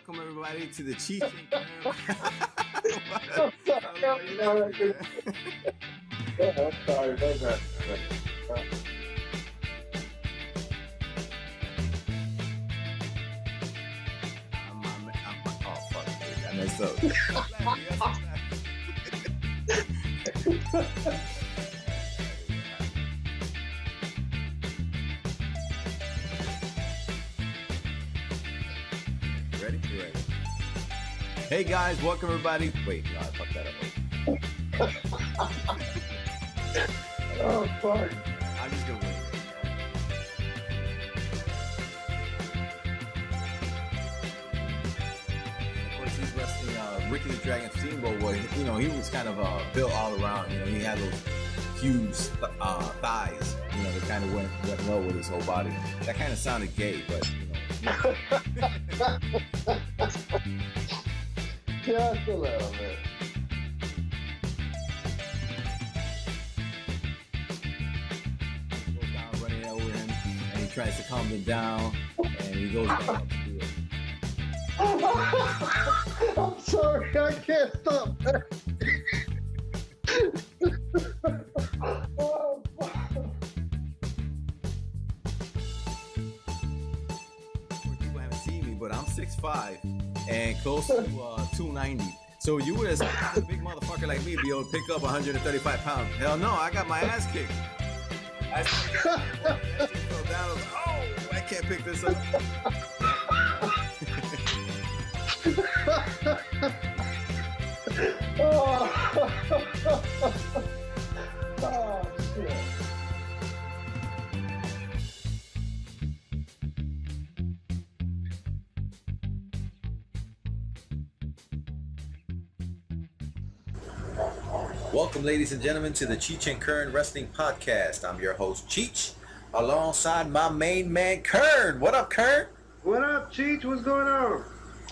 welcome everybody to the Cheech and Kern. I'm sorry. Oh fuck, dude, I messed up. Ready? You ready? Hey guys, welcome everybody. Wait, no, I fucked that up. Oh, fuck. I'm just gonna wait. Of course, he's wrestling Ricky the Dragon Steamboat. Boy, you know, he was kind of built all around. You know, he had those huge thighs. You know, that kind of went well with his whole body. That kind of sounded gay, but you know. Just a little bit. Goes down running over him, and he tries to calm him down, and he goes back up to do it. I'm sorry, I can't stop. Oh, fuck. People haven't seen me, but I'm 6'5" and close to 290. So you would expect a big motherfucker like me to be able to pick up 135 pounds. Hell no, I got my ass kicked. I fell down. I was like, oh, I can't pick this up. Oh, shit. Welcome, ladies and gentlemen, to the Cheech and Kern Wrestling Podcast. I'm your host, Cheech, alongside my main man, Kern. What up, Kern? What up, Cheech? What's going on?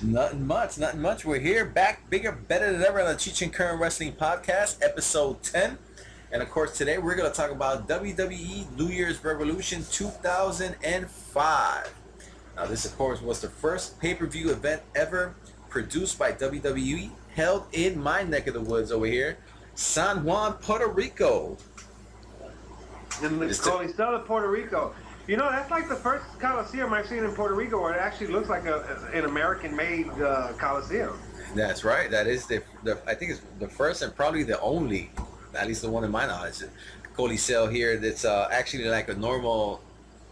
Nothing much. We're here, back, bigger, better than ever on the Cheech and Kern Wrestling Podcast, episode 10. And of course, today we're going to talk about WWE New Year's Revolution 2005. Now, this, of course, was the first pay-per-view event ever produced by WWE, held in my neck of the woods over here, San Juan, Puerto Rico. In the Coliseo, Puerto Rico. You know, that's like the first Coliseum I've seen in Puerto Rico where it actually looks like an American-made Coliseum. That's right. That is the I think it's the first and probably the only, at least the one in my knowledge, Coliseo here that's actually like a normal,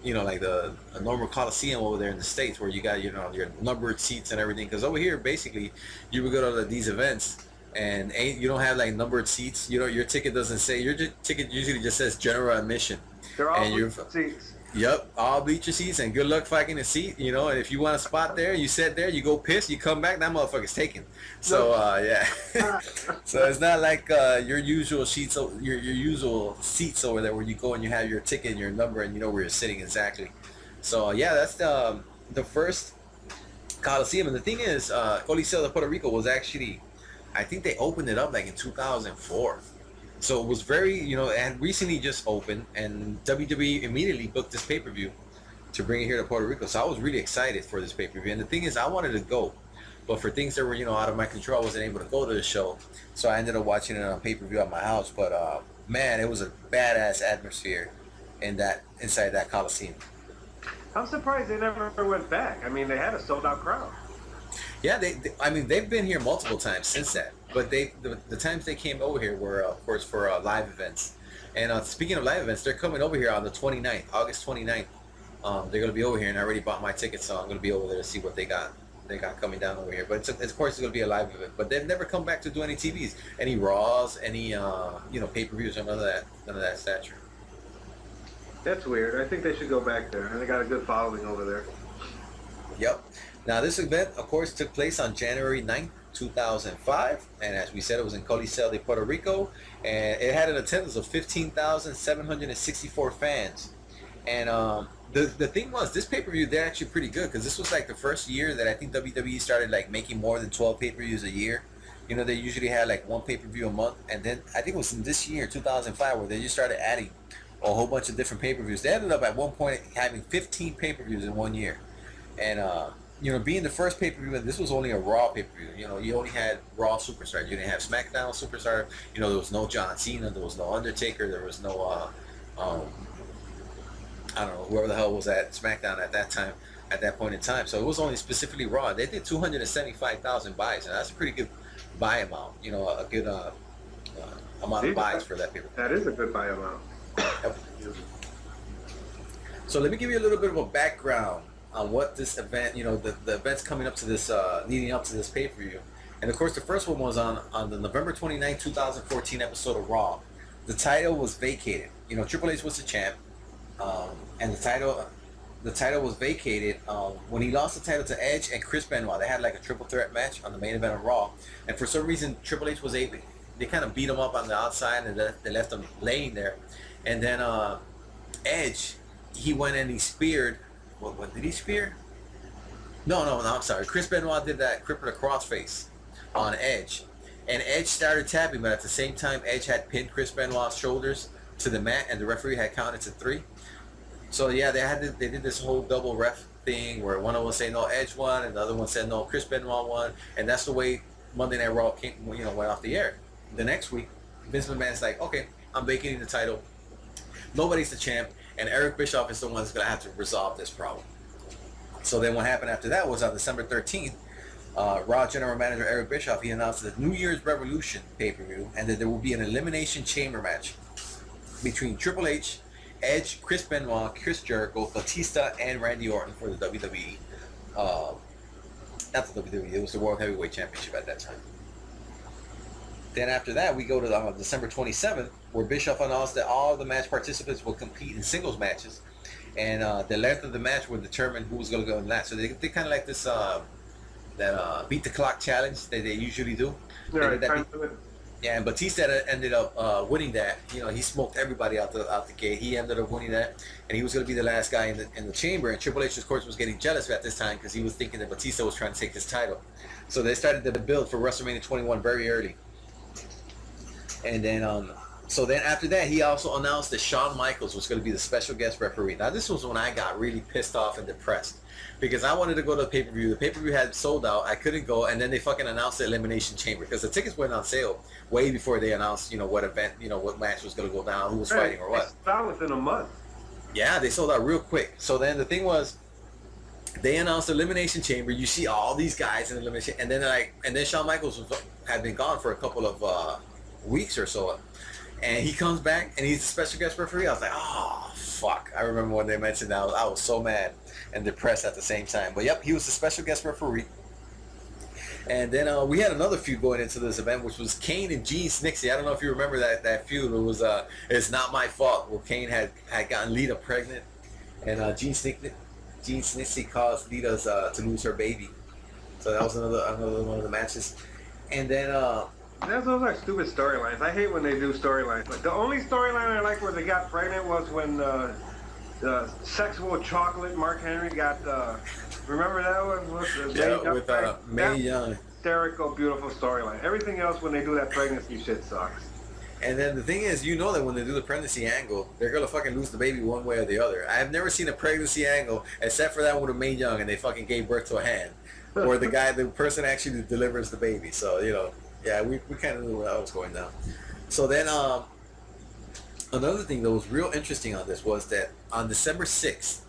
you know, like a normal Coliseum over there in the States where you got, you know, your numbered seats and everything. Because over here, basically, you would go to these events and you don't have like numbered seats. You know, your ticket doesn't say, your ticket usually just says general admission. They're all seats. Yep, all bleacher seats, and good luck finding a seat, you know. And if you want a spot there, you sit there, you go piss, you come back, that motherfucker's taken. So yeah. So it's not like your usual seats over there where you go and you have your ticket and your number and you know where you're sitting exactly. So yeah, that's the first Coliseum. And the thing is, Coliseo de Puerto Rico was actually, I think they opened it up like in 2004. So it was very, you know, and recently just opened, and WWE immediately booked this pay-per-view to bring it here to Puerto Rico. So I was really excited for this pay-per-view. And the thing is, I wanted to go, but for things that were, you know, out of my control, I wasn't able to go to the show. So I ended up watching it on pay-per-view at my house. But man, it was a badass atmosphere inside that Coliseum. I'm surprised they never went back. I mean, they had a sold-out crowd. Yeah, they've been here multiple times since that. But the times they came over here were, of course, for live events. And speaking of live events, they're coming over here on the 29th, August 29th. They're going to be over here, and I already bought my ticket, so I'm going to be over there to see what they got coming down over here. But of course, it's going to be a live event. But they've never come back to do any TVs, any Raws, any pay-per-views, or none of that stature. That's weird. I think they should go back there. They got a good following over there. Yep. Now, this event, of course, took place on January 9th, 2005, and as we said, it was in Coliseo de Puerto Rico, and it had an attendance of 15,764 fans. And the thing was, this pay-per-view, they're actually pretty good, because this was like the first year that I think WWE started like making more than 12 pay-per-views a year. You know, they usually had like one pay-per-view a month, and then I think it was in this year, 2005, where they just started adding a whole bunch of different pay-per-views. They ended up at one point having 15 pay-per-views in one year. And being the first pay-per-view, this was only a Raw pay-per-view. You only had Raw superstars. You didn't have SmackDown superstars. There was no John Cena. There was no Undertaker. There was no, I don't know, whoever the hell was at SmackDown at that time, at that point in time. So it was only specifically Raw. They did 275,000 buys, and that's a pretty good buy amount. A good amount of buys for that pay-per-view. That is a good buy amount. Yep. So let me give you a little bit of a background on what this event, the events coming up to this, leading up to this pay-per-view. And of course, the first one was on the November 29, 2014 episode of Raw. The title was vacated. Triple H was the champ, and the title was vacated when he lost the title to Edge and Chris Benoit. They had like a triple threat match on the main event of Raw, and for some reason, Triple H was able. They kind of beat him up on the outside, and they left him laying there. And then Edge, he went and he speared. What did he spear? No, I'm sorry. Chris Benoit did that crippler crossface on Edge. And Edge started tapping, but at the same time, Edge had pinned Chris Benoit's shoulders to the mat, and the referee had counted to 3. So yeah, they did this whole double ref thing where one of them said no, Edge won, and the other one said no, Chris Benoit won, and that's the way Monday Night Raw went off the air. The next week, Vince McMahon's like, okay, I'm vacating the title. Nobody's the champ. And Eric Bischoff is the one that's going to have to resolve this problem. So then what happened after that was on December 13th, Raw General Manager Eric Bischoff, he announced the New Year's Revolution pay-per-view, and that there will be an Elimination Chamber match between Triple H, Edge, Chris Benoit, Chris Jericho, Batista, and Randy Orton for the WWE. Not the WWE, it was the World Heavyweight Championship at that time. Then after that, we go to December 27th, where Bischoff announced that all the match participants will compete in singles matches, and the length of the match will determine who was going to go in last. So they kind of like this beat the clock challenge that they usually do. Yeah, and Batista ended up winning that. He smoked everybody out the gate. He ended up winning that, and he was going to be the last guy in the chamber. And Triple H, of course, was getting jealous at this time because he was thinking that Batista was trying to take this title. So they started the build for WrestleMania 21 very early. And then, so then after that, he also announced that Shawn Michaels was going to be the special guest referee. Now, this was when I got really pissed off and depressed because I wanted to go to the pay-per-view. The pay-per-view had sold out. I couldn't go, and then they fucking announced the Elimination Chamber because the tickets went on sale way before they announced, what event, what match was going to go down, who was fighting or what. It sold out within a month. Yeah, they sold out real quick. So then the thing was, they announced the Elimination Chamber. You see all these guys in the Elimination, and then Shawn Michaels had been gone for a couple of weeks or so, and he comes back and he's a special guest referee. I was like, oh fuck. I remember when they mentioned that, I was so mad and depressed at the same time. But yep, he was the special guest referee. And then we had another feud going into this event, which was Kane and Gene Snitsky. I don't know if you remember that feud. It was It's Not My Fault, where Kane had gotten Lita pregnant, and Gene Snitsky caused Lita to lose her baby. So that was another one of the matches. And then Those are stupid storylines. I hate when they do storylines. Like, the only storyline I like where they got pregnant was when Sexual Chocolate Mark Henry got. Remember that one? With Mae Young. Hysterical, beautiful storyline. Everything else when they do that pregnancy shit sucks. And then the thing is, that when they do the pregnancy angle, they're gonna fucking lose the baby one way or the other. I have never seen a pregnancy angle except for that one with Mae Young, and they fucking gave birth to a hand, or the person actually delivers the baby. So yeah, we kind of knew where that was going down. So then another thing that was real interesting on this was that on December 6th,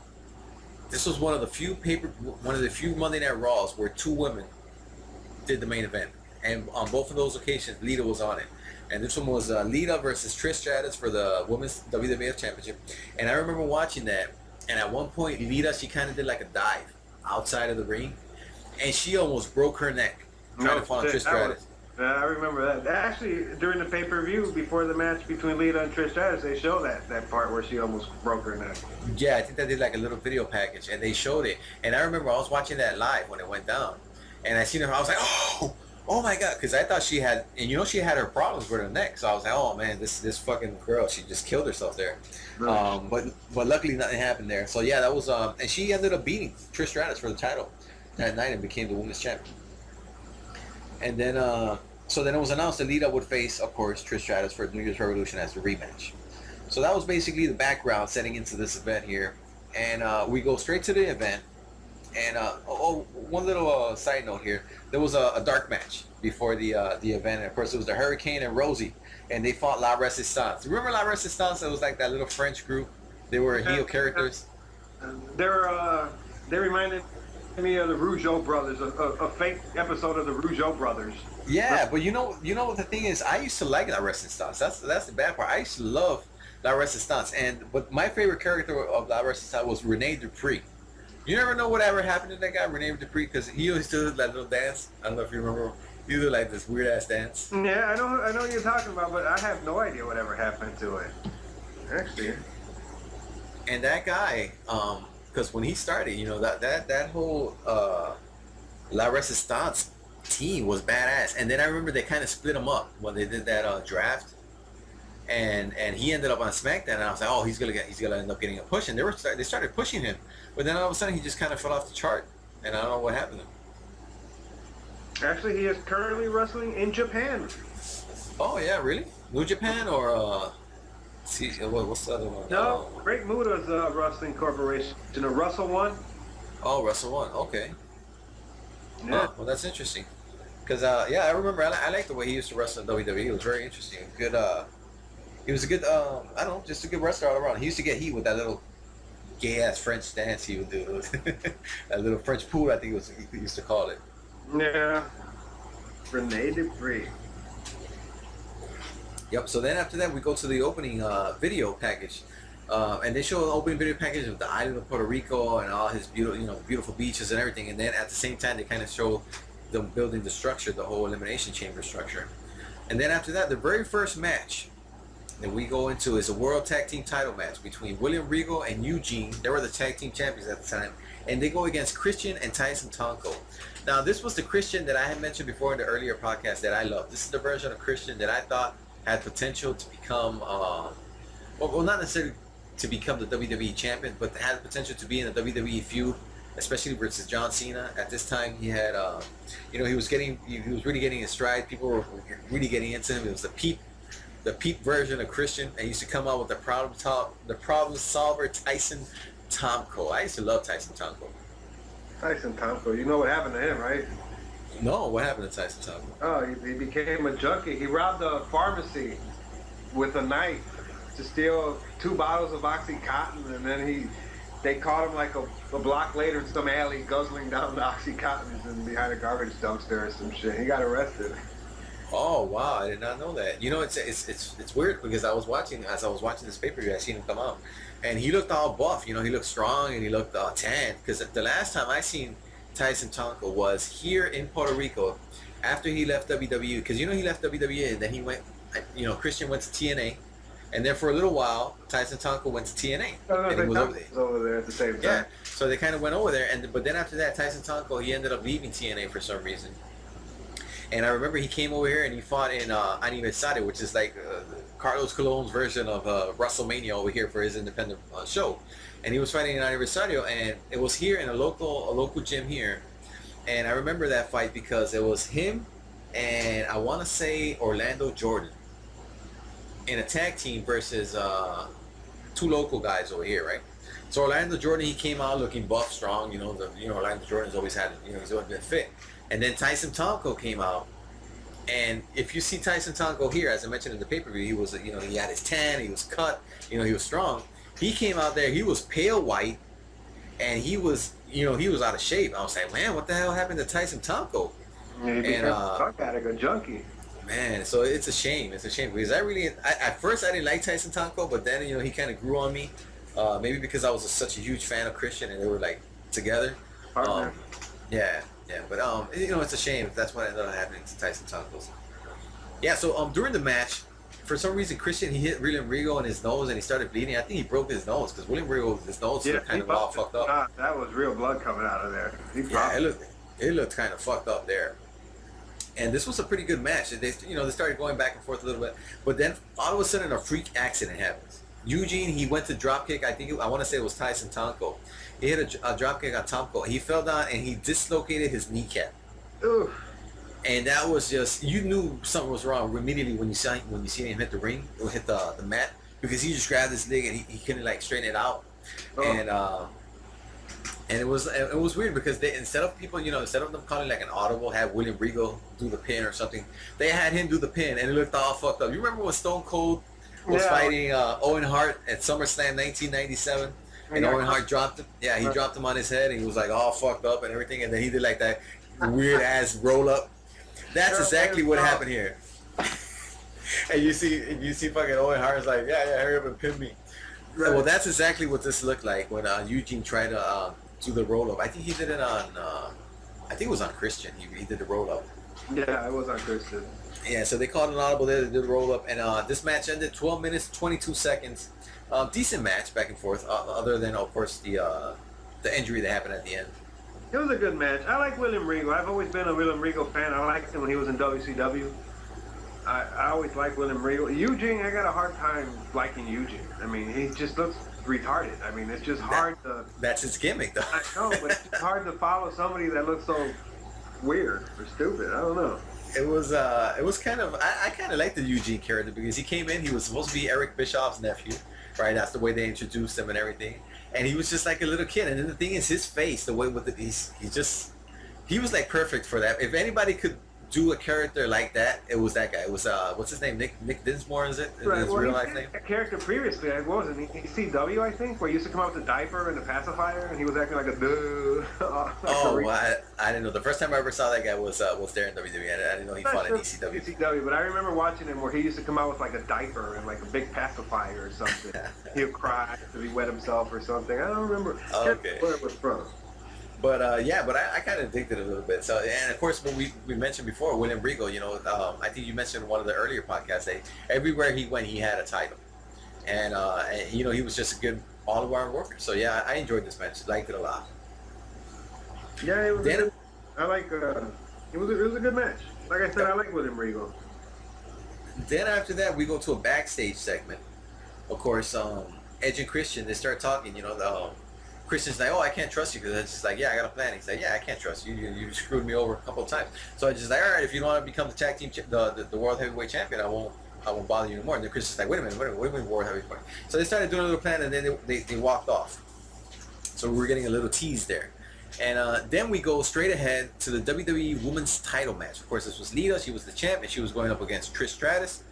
this was one of the few Monday Night Raws where 2 women did the main event, and on both of those occasions, Lita was on it. And this one was Lita versus Trish Stratus for the Women's WWF Championship. And I remember watching that, and at one point, Lita, she kind of did like a dive outside of the ring, and she almost broke her neck trying to fall on Trish Stratus. Yeah, I remember that. Actually, during the pay-per-view, before the match between Lita and Trish Stratus, they show that part where she almost broke her neck. Yeah, I think they did like a little video package, and they showed it. And I remember I was watching that live when it went down, and I seen her. I was like, oh my god, because I thought she had, and she had her problems with her neck. So I was like, oh man, this fucking girl, she just killed herself there. Right. But luckily nothing happened there. So yeah, that was and she ended up beating Trish Stratus for the title that night and became the women's champion. And then so then it was announced that Lita would face, of course, Trish Stratus for New Year's Revolution as the rematch. So that was basically the background setting into this event here. And we go straight to the event. And one little side note here. There was a dark match before the event. And of course, it was the Hurricane and Rosie, and they fought La Resistance. Remember La Resistance? It was like that little French group. They were heel characters. They reminded me of the Rougeau brothers, a fake episode of the Rougeau brothers. Yeah, but you know what the thing is? I used to like La Resistance. That's the bad part. I used to love La Resistance, but my favorite character of La Resistance was Rene Dupree. You never know whatever happened to that guy, Rene Dupree, because he always did that little dance. I don't know if you remember. He did like this weird ass dance. Yeah, I know what you're talking about, but I have no idea whatever happened to it. Actually. And that guy, because when he started, that whole La Resistance team was badass. And then I remember they kind of split him up when they did that draft. And he ended up on SmackDown, and I was like, oh, he's gonna end up getting a push. And they started pushing him, but then all of a sudden he just kind of fell off the chart, and I don't know what happened to him. Actually, he is currently wrestling in Japan. Oh yeah, really? New Japan or what's the other one? No, Great Muda's wrestling corporation. Russell One. Oh, Russell One. Okay. Yeah. Oh, well, that's interesting. Cause I remember I liked the way he used to wrestle in WWE. It was very interesting. Good. He was a good, I don't know, just a good wrestler all around. He used to get heat with that little gay-ass French dance he would do. That little French pool, I think he used to call it. Yeah. Rene Dupree. Yep, so then after that, we go to the opening video package. And they show an opening video package of the island of Puerto Rico and all his beautiful beaches and everything. And then at the same time, they kind of show them building the structure, the whole Elimination Chamber structure. And then after that, the very first match that we go into is a World Tag Team title match between William Regal and Eugene. They were the tag team champions at the time, and they go against Christian and Tyson Tonko. Now, this was the Christian that I had mentioned before in the earlier podcast that I loved. This is the version of Christian that I thought had potential to become, well, not necessarily to become the WWE champion, but had potential to be in the WWE feud, especially versus John Cena. At this time, he had, he was really getting his stride. People were really getting into him. It was the peak version of Christian, and used to come out with the problem solver Tyson Tomko. I used to love Tyson Tomko. Tyson Tomko, you know what happened to him, right? No, what happened to Tyson Tomko? Oh, he became a junkie. He robbed a pharmacy with a knife to steal 2 bottles of Oxycontin, and then they caught him like a block later in some alley guzzling down the Oxycontins and behind a garbage dumpster or some shit. He got arrested. Oh wow, I did not know that. It's weird because as I was watching this pay-per-view, I seen him come out, and he looked all buff. He looked strong and he looked tan. Because the last time I seen Tyson Tonko was here in Puerto Rico, after he left WWE. Because he left WWE and then he went, Christian went to TNA, and then for a little while Tyson Tonko went to TNA. And he was over there at the same time. Yeah, so they kind of went over there, but then after that, Tyson Tonko, he ended up leaving TNA for some reason. And I remember he came over here and he fought in Aniversario, which is like Carlos Colon's version of WrestleMania over here for his independent show. And he was fighting in Aniversario, and it was here in a local gym here. And I remember that fight because it was him and I want to say Orlando Jordan in a tag team versus 2 local guys over here, right? So Orlando Jordan, he came out looking buff, strong. Orlando Jordan's always had, he's always been fit. And then Tyson Tonko came out, and if you see Tyson Tonko here, as I mentioned in the pay-per-view, he was, he had his tan, he was cut, he was strong. He came out there, he was pale white, and he was, he was out of shape. I was like, man, what the hell happened to Tyson Tonko? Yeah, he became a drug addict, a junkie. Man, so it's a shame. It's a shame because at first I didn't like Tyson Tonko, but then he kind of grew on me. Maybe because I was such a huge fan of Christian and they were like together. Yeah, but it's a shame if that's what ended up happening to Tyson Tonko. Yeah, so during the match, for some reason Christian, he hit William Regal in his nose and he started bleeding. I think he broke his nose because William Regal, his nose was kind of all fucked up. That was real blood coming out of there. It looked kind of fucked up there. And this was a pretty good match. They started going back and forth a little bit, but then all of a sudden a freak accident happens. Eugene, he went to dropkick. I want to say it was Tyson Tonko. He hit a dropkick on Tonko. He fell down and he dislocated his kneecap. Ooh. And that was just, you knew something was wrong immediately when you see him hit the ring or hit the mat, because he just grabbed his leg and he couldn't like straighten it out. Oh. And it was weird because they, instead of people, instead of them calling like an audible, have William Regal do the pin or something, they had him do the pin, and it looked all fucked up. You remember when Stone Cold was fighting Owen Hart at SummerSlam 1997, and Owen Hart dropped him? Yeah, he dropped him on his head, and he was like all fucked up and everything, and then he did like that weird ass roll up. That's exactly what happened here. And you see fucking Owen Hart's like, yeah, hurry up and pin me. Right. Well, that's exactly what this looked like when Eugene tried to do the roll up. I think he did it on, I think it was on Christian. He did the roll up. Yeah, it was on Christian. Yeah, so they called an audible there. They did the roll up, and this match ended 12 minutes 22 seconds. Decent match back and forth, other than of course the injury that happened at the end. It was a good match. I like William Regal. I've always been a William Regal fan. I liked him when he was in WCW. I always liked William Regal. Eugene, I got a hard time liking Eugene. I mean, he just looks retarded. I mean, it's just hard to... That's his gimmick, though. I know, but it's just hard to follow somebody that looks so weird or stupid. I don't know. It was kind of... I kind of liked the Eugene character because he came in, he was supposed to be Eric Bischoff's nephew, right? That's the way they introduced him and everything. And he was just like a little kid. And then the thing is, his face, the way with it, he was like perfect for that. If anybody could do a character like that, it was that guy. It was what's his name? Nick Dinsmore, is it? Right. His real life name? A character previously, what was it? ECW, I think, where he used to come out with the diaper and the pacifier, and he was acting like a duh. I didn't know. The first time I ever saw that guy was there in WWE. I didn't know he fought in ECW. ECW, but I remember watching him where he used to come out with like a diaper and like a big pacifier or something. He would cry because he wet himself or something. I don't remember where it was from. But I kind of digged it a little bit. So, and of course, when we mentioned before, William Regal, I think you mentioned in one of the earlier podcasts that everywhere he went, he had a title, and he was just a good all-around worker. So yeah, I enjoyed this match, liked it a lot. Yeah, it was. It was a good match. Like I said, I like William Regal. Then after that, we go to a backstage segment. Of course, Edge and Christian, they start talking. Christian's like, oh, I can't trust you because it's just like, yeah, I got a plan. He's like, yeah, I can't trust you. You screwed me over a couple of times. So I just like, all right, if you don't want to become the tag team, the world heavyweight champion, I won't bother you anymore. And then Christian's like, wait a minute, what do you mean world heavyweight? So they started doing a little plan, and then they walked off. So we're getting a little tease there. And then we go straight ahead to the WWE Women's Title match. Of course, this was Lita. She was the champ, and she was going up against Trish Stratus.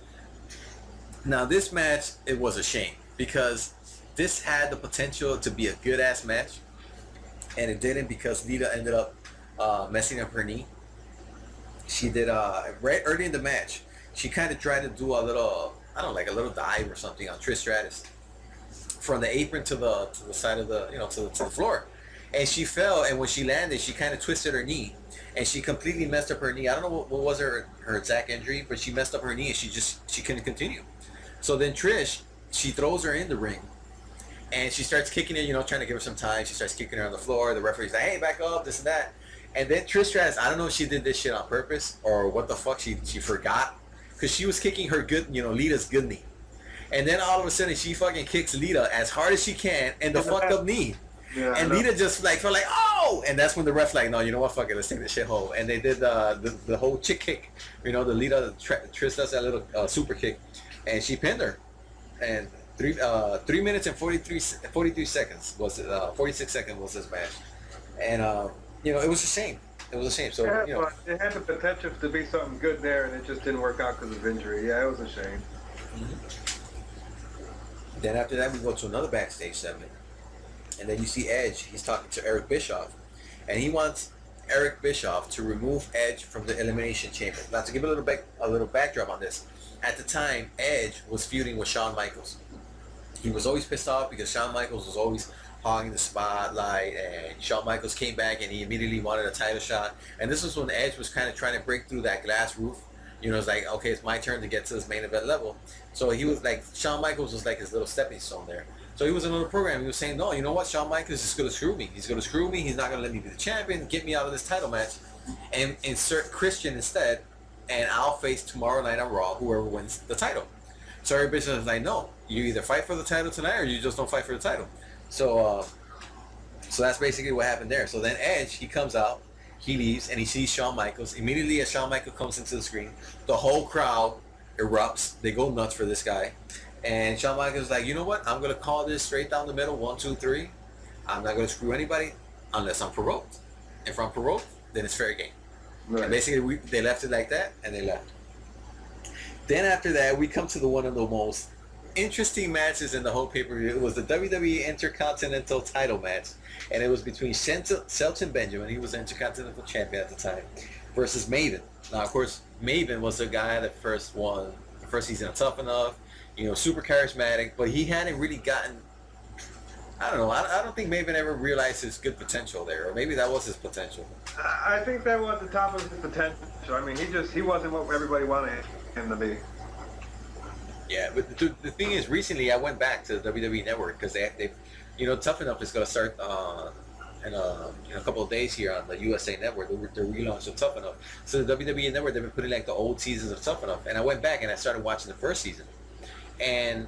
Now, this match, it was a shame because this had the potential to be a good-ass match, and it didn't because Lita ended up messing up her knee. She did, right early in the match, she kind of tried to do a little, I don't know, like a little dive or something on Trish Stratus from the apron to the side of the, to the floor. And she fell, and when she landed, she kind of twisted her knee, and she completely messed up her knee. I don't know what was her exact injury, but she messed up her knee, and she couldn't continue. So then Trish, she throws her in the ring, and she starts kicking her, trying to give her some time. She starts kicking her on the floor. The referee's like, hey, back up, this and that. And then Trish Stratus, I don't know if she did this shit on purpose or what the fuck she forgot, because she was kicking her good, Lita's good knee. And then all of a sudden, she fucking kicks Lita as hard as she can in the fucked up knee. Yeah, and Lita just like felt like, oh! And that's when the ref's like, no, you know what, fuck it, let's take this shit home. And they did the whole chick kick. The Lita, Trish does that little super kick. And she pinned her. And 3 minutes and 43 seconds was it, 46 seconds was this match. And, it was a shame. It was a shame. So, it had the potential to be something good there, and it just didn't work out because of injury. Yeah, it was a shame. Mm-hmm. Then after that, we go to another backstage segment. And then you see Edge. He's talking to Eric Bischoff. And he wants Eric Bischoff to remove Edge from the Elimination Chamber. Now, to give a little backdrop on this, at the time, Edge was feuding with Shawn Michaels. He was always pissed off because Shawn Michaels was always hogging the spotlight, and Shawn Michaels came back and he immediately wanted a title shot. And this was when Edge was kind of trying to break through that glass roof. It's like, okay, it's my turn to get to this main event level. So he was like, Shawn Michaels was like his little stepping stone there. So he was in another program. He was saying, no, you know what? Shawn Michaels is going to screw me. He's going to screw me. He's not going to let me be the champion. Get me out of this title match and insert Christian instead. And I'll face tomorrow night on Raw whoever wins the title. So Eric Bischoff is like, no, you either fight for the title tonight or you just don't fight for the title. So that's basically what happened there. So then Edge, he comes out, he leaves, and he sees Shawn Michaels. Immediately as Shawn Michaels comes into the screen, the whole crowd erupts. They go nuts for this guy. And Shawn Michaels is like, you know what? I'm going to call this straight down the middle, 1, 2, 3. I'm not going to screw anybody. unless I'm provoked. If I'm provoked, then it's fair game. Right. And basically, they left it like that, and they left. Then after that, we come to one of the most interesting matches in the whole pay-per-view. It was the WWE Intercontinental title match, and it was between Shelton Benjamin, he was the Intercontinental Champion at the time, versus Maven. Now, of course, Maven was the guy that first won the first season of Tough Enough, super charismatic, but he hadn't really gotten, I don't know, I don't think Maven ever realized his good potential there, or maybe that was his potential. I think that was the top of his potential. I mean, he wasn't what everybody wanted him to be. Yeah, but the thing is, recently I went back to the WWE Network because they Tough Enough is going to start in a couple of days here on the USA Network. They're relaunching Tough Enough. So the WWE Network, they've been putting like the old seasons of Tough Enough, and I went back and I started watching the first season. And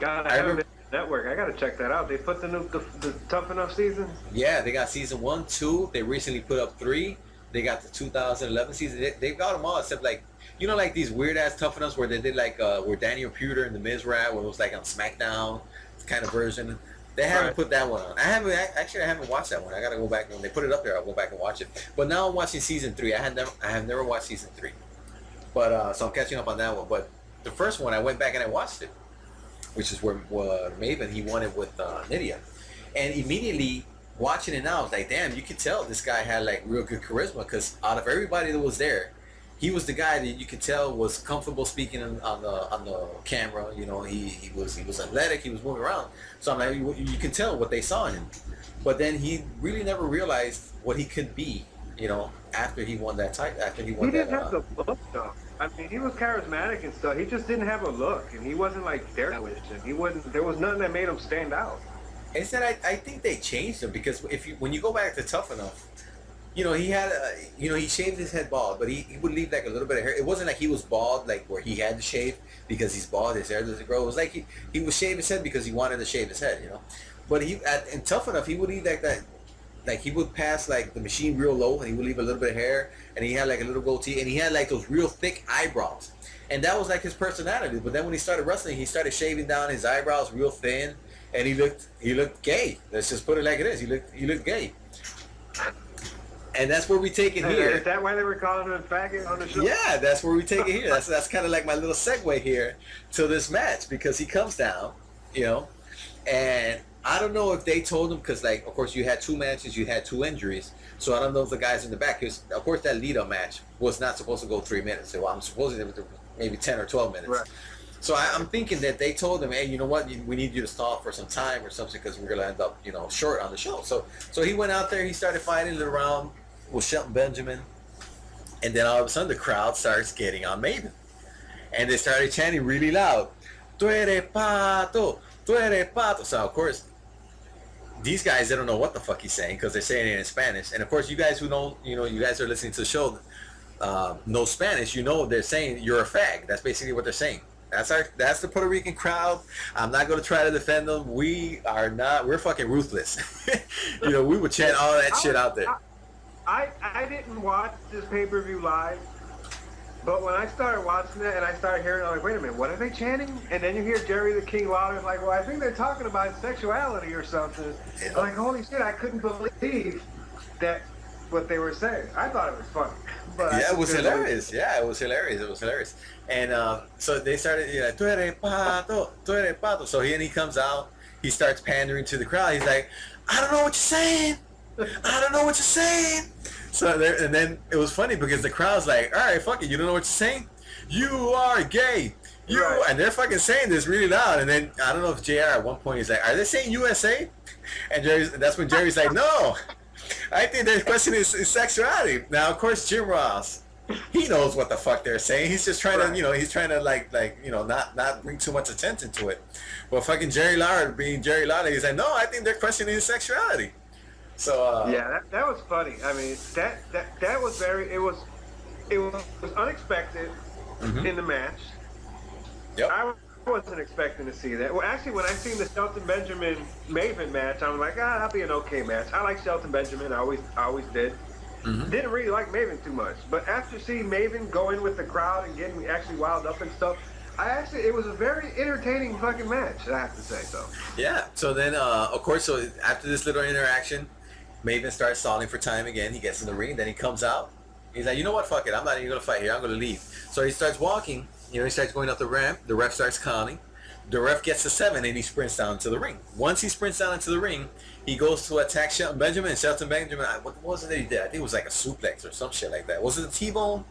God, I haven't been to the network. I got to check that out. They put the Tough Enough season. Yeah, they got season 1, 2. They recently put up 3. They got the 2011 season. They've got them all except like. Like these weird ass Tough Enoughs where they did like where Daniel Puder and the Miz were at, where it was like on SmackDown kind of version. They haven't put that one on. I haven't watched that one. I gotta go back when they put it up there. I'll go back and watch it. But now I'm watching season 3. I have never watched season 3, but so I'm catching up on that one. But the first one I went back and I watched it, which is where Maven he won it with Nydia, and immediately watching it now I was like, damn, you could tell this guy had like real good charisma because out of everybody that was there, he was the guy that you could tell was comfortable speaking on the camera. He was athletic. He was moving around. So I'm like, you can tell what they saw in him. But then he really never realized what he could be. After he won that title. After he won that. He didn't have the look though. I mean, he was charismatic and stuff. He just didn't have a look, and he wasn't like devilish. And he wasn't. There was nothing that made him stand out. Instead, I think they changed him because when you go back to Tough Enough. He had, he shaved his head bald, but he would leave like a little bit of hair. It wasn't like he was bald, like where he had to shave because he's bald, his hair doesn't grow. It was like he would shave his head because he wanted to shave his head, But in Tough Enough, he would leave like that, like he would pass like the machine real low, and he would leave a little bit of hair, and he had like a little goatee, and he had like those real thick eyebrows, and that was like his personality. But then when he started wrestling, he started shaving down his eyebrows real thin, and he looked gay. Let's just put it like it is. He looked gay. And that's where we take it here. Is that why they were calling him a faggot on the show? Yeah, that's where we take it here. That's kind of like my little segue here to this match because he comes down, and I don't know if they told him because, like, of course, you had 2 matches, you had 2 injuries, so I don't know if the guys in the back, because, of course, that lead-up match was not supposed to go 3 minutes, so I'm supposing it was maybe 10 or 12 minutes. Right. So I'm thinking that they told him, hey, you know what, we need you to stall for some time or something because we're going to end up, short on the show. So he went out there, he started fighting around with Shelton Benjamin, and then all of a sudden the crowd starts getting on Maven. And they started chanting really loud, "Tu eres pato, tu eres pato." So of course, these guys, they don't know what the fuck he's saying because they're saying it in Spanish. And of course, you guys who know, you guys are listening to the show, know Spanish, they're saying, "You're a fag." That's basically what they're saying. That's the Puerto Rican crowd. I'm not going to try to defend them. We're fucking ruthless. We would chant all that shit out there. I didn't watch this pay-per-view live, but when I started watching it and I started hearing it, I'm like, wait a minute, what are they chanting? And then you hear Jerry the King Lawler like, well, I think they're talking about sexuality or something. I'm like, holy shit, I couldn't believe that what they were saying. I thought it was funny. But yeah, it was hilarious. Yeah, it was hilarious. And so they started, "Tu eres pato, tu eres pato." So he comes out, he starts pandering to the crowd. He's like, "I don't know what you're saying. I don't know what you're saying." So and then it was funny because the crowd's like, "All right, fuck it, you don't know what you're saying? You are gay. Right." And they're fucking saying this really loud. And then I don't know if JR at one point he's like, "Are they saying USA?" And that's when Jerry's like, "No, I think their question is sexuality." Now, of course, Jim Ross, he knows what the fuck they're saying. He's just trying to, he's trying to not bring too much attention to it. But fucking Jerry Lawler, being Jerry Lawler, he's like, "No, I think they're questioning his sexuality." So yeah, that was funny. I mean, that was it was unexpected in the match. Yep. I wasn't expecting to see that. Well, actually, when I seen the Shelton Benjamin Maven match, I was like, that'll be an okay match. I like Shelton Benjamin. I always did. Mm-hmm. Didn't really like Maven too much, but after seeing Maven go in with the crowd and getting actually wild up and stuff, it was a very entertaining fucking match, I have to say so. Yeah. So then, of course, so after this little interaction, Maven starts stalling for time again. He gets in the ring. Then he comes out. He's like, you know what? Fuck it. I'm not even going to fight here. I'm going to leave. So he starts walking. You know, he starts going up the ramp. The ref starts counting. The ref gets to 7 and he sprints down to the ring. Once he sprints down into the ring, he goes to attack Shelton Benjamin. And Shelton Benjamin, what was it that he did? I think it was like a suplex or some shit like that. Was it a T-bone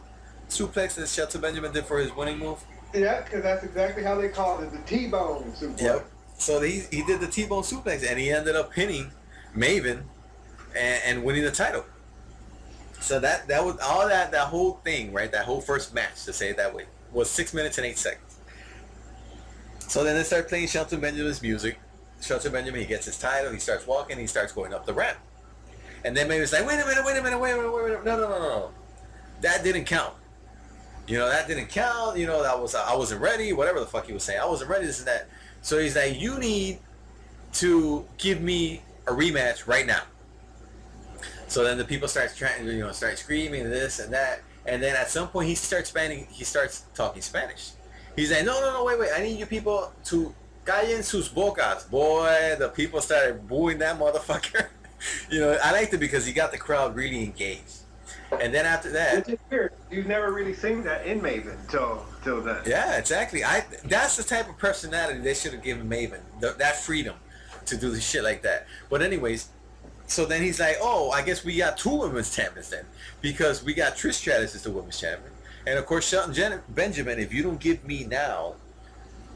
suplex that Shelton Benjamin did for his winning move? Yeah, because that's exactly how they call it, the T-bone suplex. Yep. So he did the T-bone suplex and he ended up pinning Maven and winning the title. So that was all that whole thing, right? That whole first match, to say it that way, was 6 minutes and 8 seconds. So then they start playing Shelton Benjamin's music. Shelton Benjamin, he gets his title, he starts walking, he starts going up the ramp. And then Maven's like, wait a minute, no. That didn't count. You know, that didn't count. You know, I wasn't ready, whatever the fuck he was saying. I wasn't ready, this and that. So he's like, you need to give me a rematch right now. So then the people start trying, you know, start screaming this and that. And then at some point he starts talking Spanish. He's like, no, wait, I need you people to callen sus bocas. Boy, the people started booing that motherfucker. You know, I liked it because he got the crowd really engaged. And then after that, which is weird. You've never really seen that in Maven till then. Yeah, exactly. That's the type of personality they should have given Maven, that freedom to do the shit like that. But anyways, so then he's like, oh, I guess we got 2 women's champions then, because we got Trish Stratus as the women's champion. And of course, Shelton Benjamin, if you don't give me now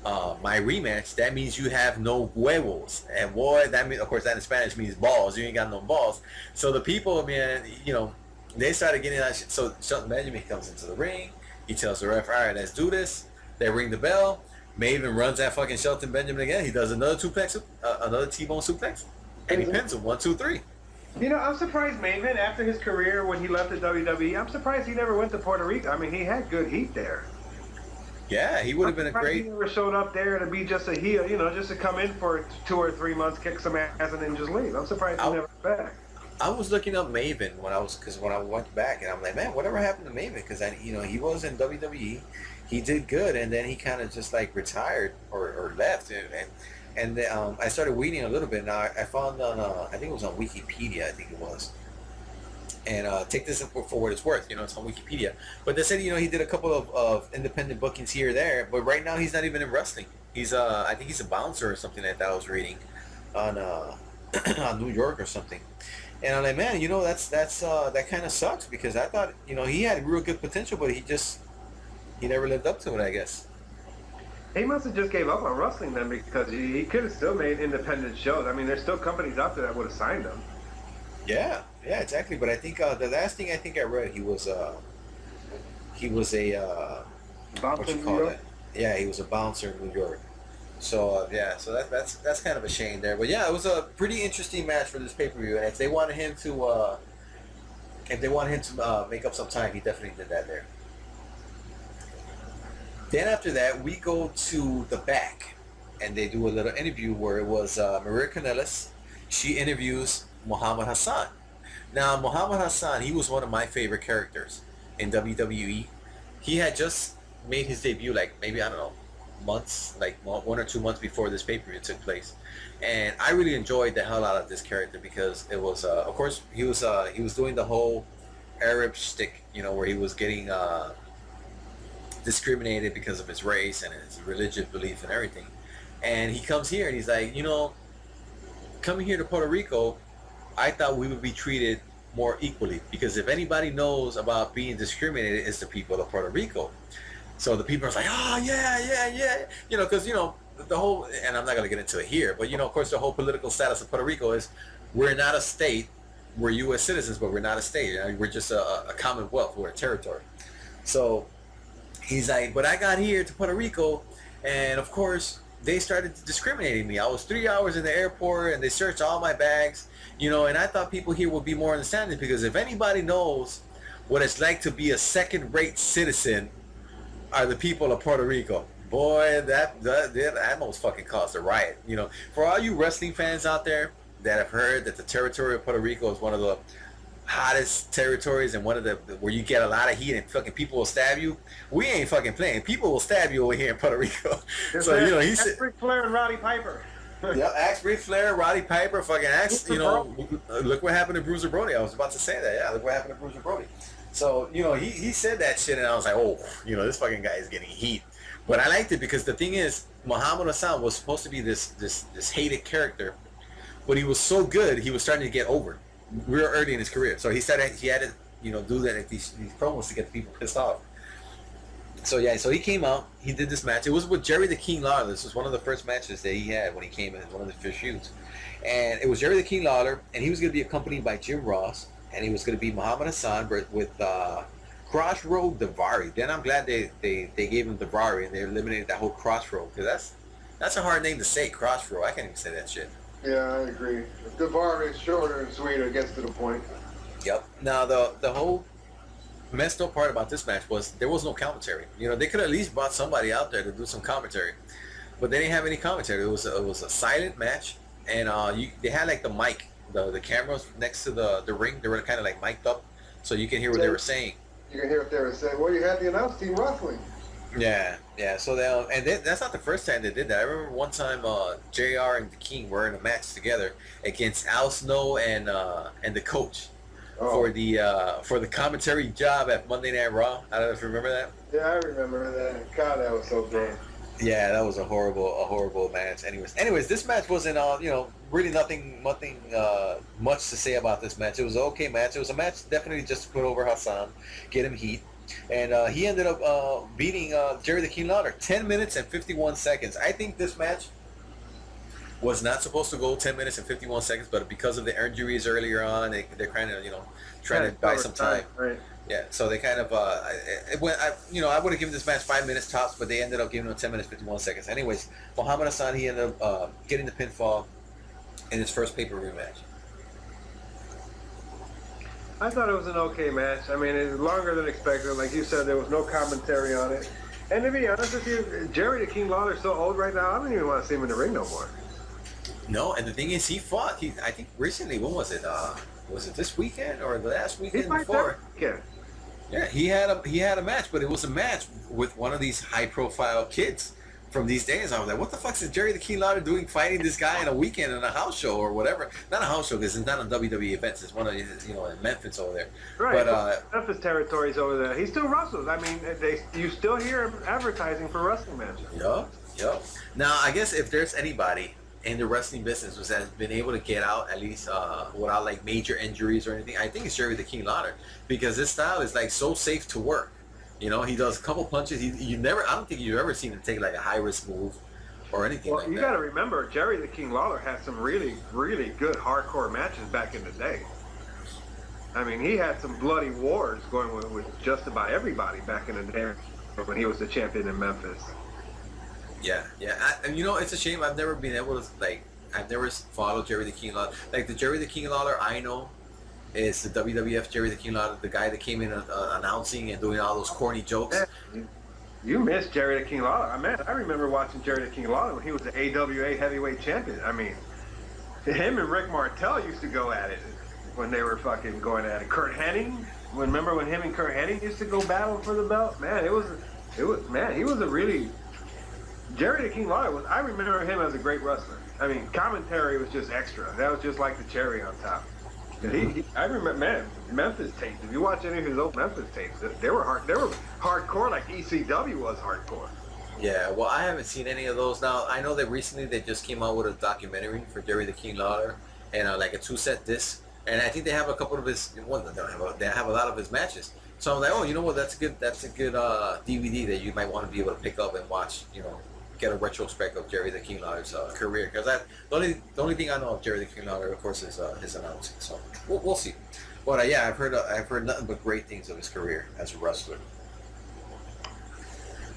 my rematch, that means you have no huevos. And boy, that means, of course, that in Spanish means balls. You ain't got no balls. So the people, man, you know, they started getting that shit. So Shelton Benjamin comes into the ring. He tells the ref, all right, let's do this. They ring the bell. Maven runs at fucking Shelton Benjamin again. He does another another T-bone suplex. And he pins him 1, 2, 3. You know, I'm surprised Maven, after his career when he left the WWE, I'm surprised he never went to Puerto Rico. I mean, he had good heat there. Yeah, he would have been a great... He never showed up there to be just a heel, you know, just to come in for 2 or 3 months, kick some ass, and then just leave. I'm surprised he never went back. I was looking up Maven when I went back, and I'm like, man, whatever happened to Maven? Because he was in WWE, he did good, and then he kind of just like retired or left, and I started reading a little bit. Now I found on I think it was on Wikipedia, I think it was, and take this for what it's worth, you know, it's on Wikipedia. But they said, you know, he did a couple of independent bookings here or there, but right now he's not even in wrestling. He's I think he's a bouncer or something like that. I was reading on on New York or something. And I'm like, man, you know, that kind of sucks, because I thought, you know, he had real good potential, but he never lived up to it, I guess. He must have just gave up on wrestling then, because he could have still made independent shows. I mean, there's still companies out there that would have signed him. Yeah, exactly. But I think the last thing I think I read, he was a what you call that? Yeah, he was a bouncer in New York. So yeah, so that's kind of a shame there. But yeah, it was a pretty interesting match for this pay-per-view, and if they wanted him to make up some time, he definitely did that there. Then after that, we go to the back, and they do a little interview where it was Maria Kanellis. She interviews Muhammad Hassan. Now, Muhammad Hassan, he was one of my favorite characters in WWE. He had just made his debut, like maybe, I don't know, months, like 1 or 2 months before this pay-per-view took place. And I really enjoyed the hell out of this character, because it was, of course, he was doing the whole Arab shtick, you know, where he was getting discriminated because of his race and his religious belief and everything. And he comes here and he's like, you know, coming here to Puerto Rico, I thought we would be treated more equally, because if anybody knows about being discriminated, it's the people of Puerto Rico. So the people are like, oh yeah, you know, because, you know, the whole, and I'm not going to get into it here, but, you know, of course, the whole political status of Puerto Rico is we're not a state. We're U.S. citizens, but we're not a state. You know, we're just a commonwealth. We're a territory. So he's like, but I got here to Puerto Rico, and of course, they started discriminating me. I was 3 hours in the airport, and they searched all my bags, you know, and I thought people here would be more understanding, because if anybody knows what it's like to be a second-rate citizen, are the people of Puerto Rico. Boy, that almost fucking caused a riot. You know, for all you wrestling fans out there that have heard that the territory of Puerto Rico is one of the hottest territories and one of the where you get a lot of heat and fucking people will stab you, we ain't fucking playing. People will stab you over here in Puerto Rico. So, you know, he said, Ric Flair and Roddy Piper. Yeah, ask Ric Flair, Roddy Piper, fucking ask, you know, look what happened to Bruiser Brody. I was about to say that, yeah, look what happened to Bruiser Brody. So, you know, he said that shit, and I was like, oh, you know, this fucking guy is getting heat. But I liked it because the thing is, Muhammad Hassan was supposed to be this hated character, but he was so good, he was starting to get over real early in his career. So he had to, you know, do that at these promos to get the people pissed off. So yeah, so he came out, he did this match. It was with Jerry the King Lawler. This was one of the first matches that he had when he came in, one of the first shoots. And it was Jerry the King Lawler, and he was going to be accompanied by Jim Ross, and he was going to be Muhammad Hassan with Crossroad Davari. Then I'm glad they gave him Davari, and they eliminated that whole Crossroad, because that's a hard name to say, Crossroad. I can't even say that shit. Yeah, I agree. Davari is shorter and sweeter, gets to the point. Yep. Now the whole messed up part about this match was there was no commentary. You know, they could at least brought somebody out there to do some commentary, but they didn't have any commentary. It was a silent match, and they had like the mic, the cameras next to the ring. They were kind of like mic'd up, so you can hear what they were saying. You can hear what they were saying. Well, you had the announce team wrestling. Yeah. So that's not the first time they did that. I remember one time JR and the King were in a match together against Al Snow and the coach. For the commentary job at Monday Night Raw. I don't know if you remember that. Yeah, I remember that. God, that was so bad. Yeah, that was a horrible match. Anyways, this match wasn't you know, really nothing much to say about this match. It was an okay match. It was a match definitely just to put over Hassan, get him heat, and he ended up beating Jerry the King Lawler 10 minutes and 51 seconds. I think this match was not supposed to go 10 minutes and 51 seconds, but because of the injuries earlier on, they're kind of, you know, trying to buy some time. Right. Yeah, so they kind of, I would have given this match 5 minutes tops, but they ended up giving him 10 minutes, 51 seconds. Anyways, Muhammad Hassan, he ended up getting the pinfall in his first pay-per-view match. I thought it was an okay match. I mean, it's longer than expected. Like you said, there was no commentary on it. And to be honest with you, Jerry the King Lawler's so old right now, I don't even want to see him in the ring no more. No, and the thing is, he fought. I think recently. When was it? Was it this weekend or the last weekend before? Yeah, he had a match, but it was a match with one of these high-profile kids from these days. I was like, what the fuck is Jerry the King Lawler doing fighting this guy in a weekend in a house show or whatever? Not a house show because it's not on WWE events. It's one of these, you know, in Memphis over there. Right, but Memphis territories over there. He still wrestles. I mean, you still hear him advertising for wrestling matches. Yup. Now, I guess if there's anybody in the wrestling business was has been able to get out at least without like major injuries or anything, I think it's Jerry the King Lawler, because his style is like so safe to work. You know, he does a couple punches. I don't think you've ever seen him take like a high risk move or anything like that. Well, you got to remember, Jerry the King Lawler had some really, really good hardcore matches back in the day. I mean, he had some bloody wars going with just about everybody back in the day when he was the champion in Memphis. Yeah. And you know, it's a shame I've never been able to, like, I've never followed Jerry the King Lawler. Like, the Jerry the King Lawler I know is the WWF Jerry the King Lawler, the guy that came in announcing and doing all those corny jokes. Man, you missed Jerry the King Lawler. I remember watching Jerry the King Lawler when he was the AWA heavyweight champion. I mean, him and Rick Martel used to go at it when they were fucking going at it. Kurt Hennig, remember when him and Kurt Hennig used to go battle for the belt? Man, he was a really... Jerry the King Lawler I remember him as a great wrestler. I mean, commentary was just extra. That was just like the cherry on top. I remember, man, Memphis tapes. If you watch any of his old Memphis tapes, they were hardcore like ECW was hardcore. Yeah, well, I haven't seen any of those. Now, I know that recently they just came out with a documentary for Jerry the King Lawler, and like a 2-set disc. And I think they have a couple of his. Well, they have a lot of his matches. So I'm like, oh, you know what? That's a good DVD that you might want to be able to pick up and watch. You know, get a retrospect of Jerry the King Lawler's career. Because the only thing I know of Jerry the King Lawler, of course, is his announcing. So we'll see. But yeah, I've heard nothing but great things of his career as a wrestler.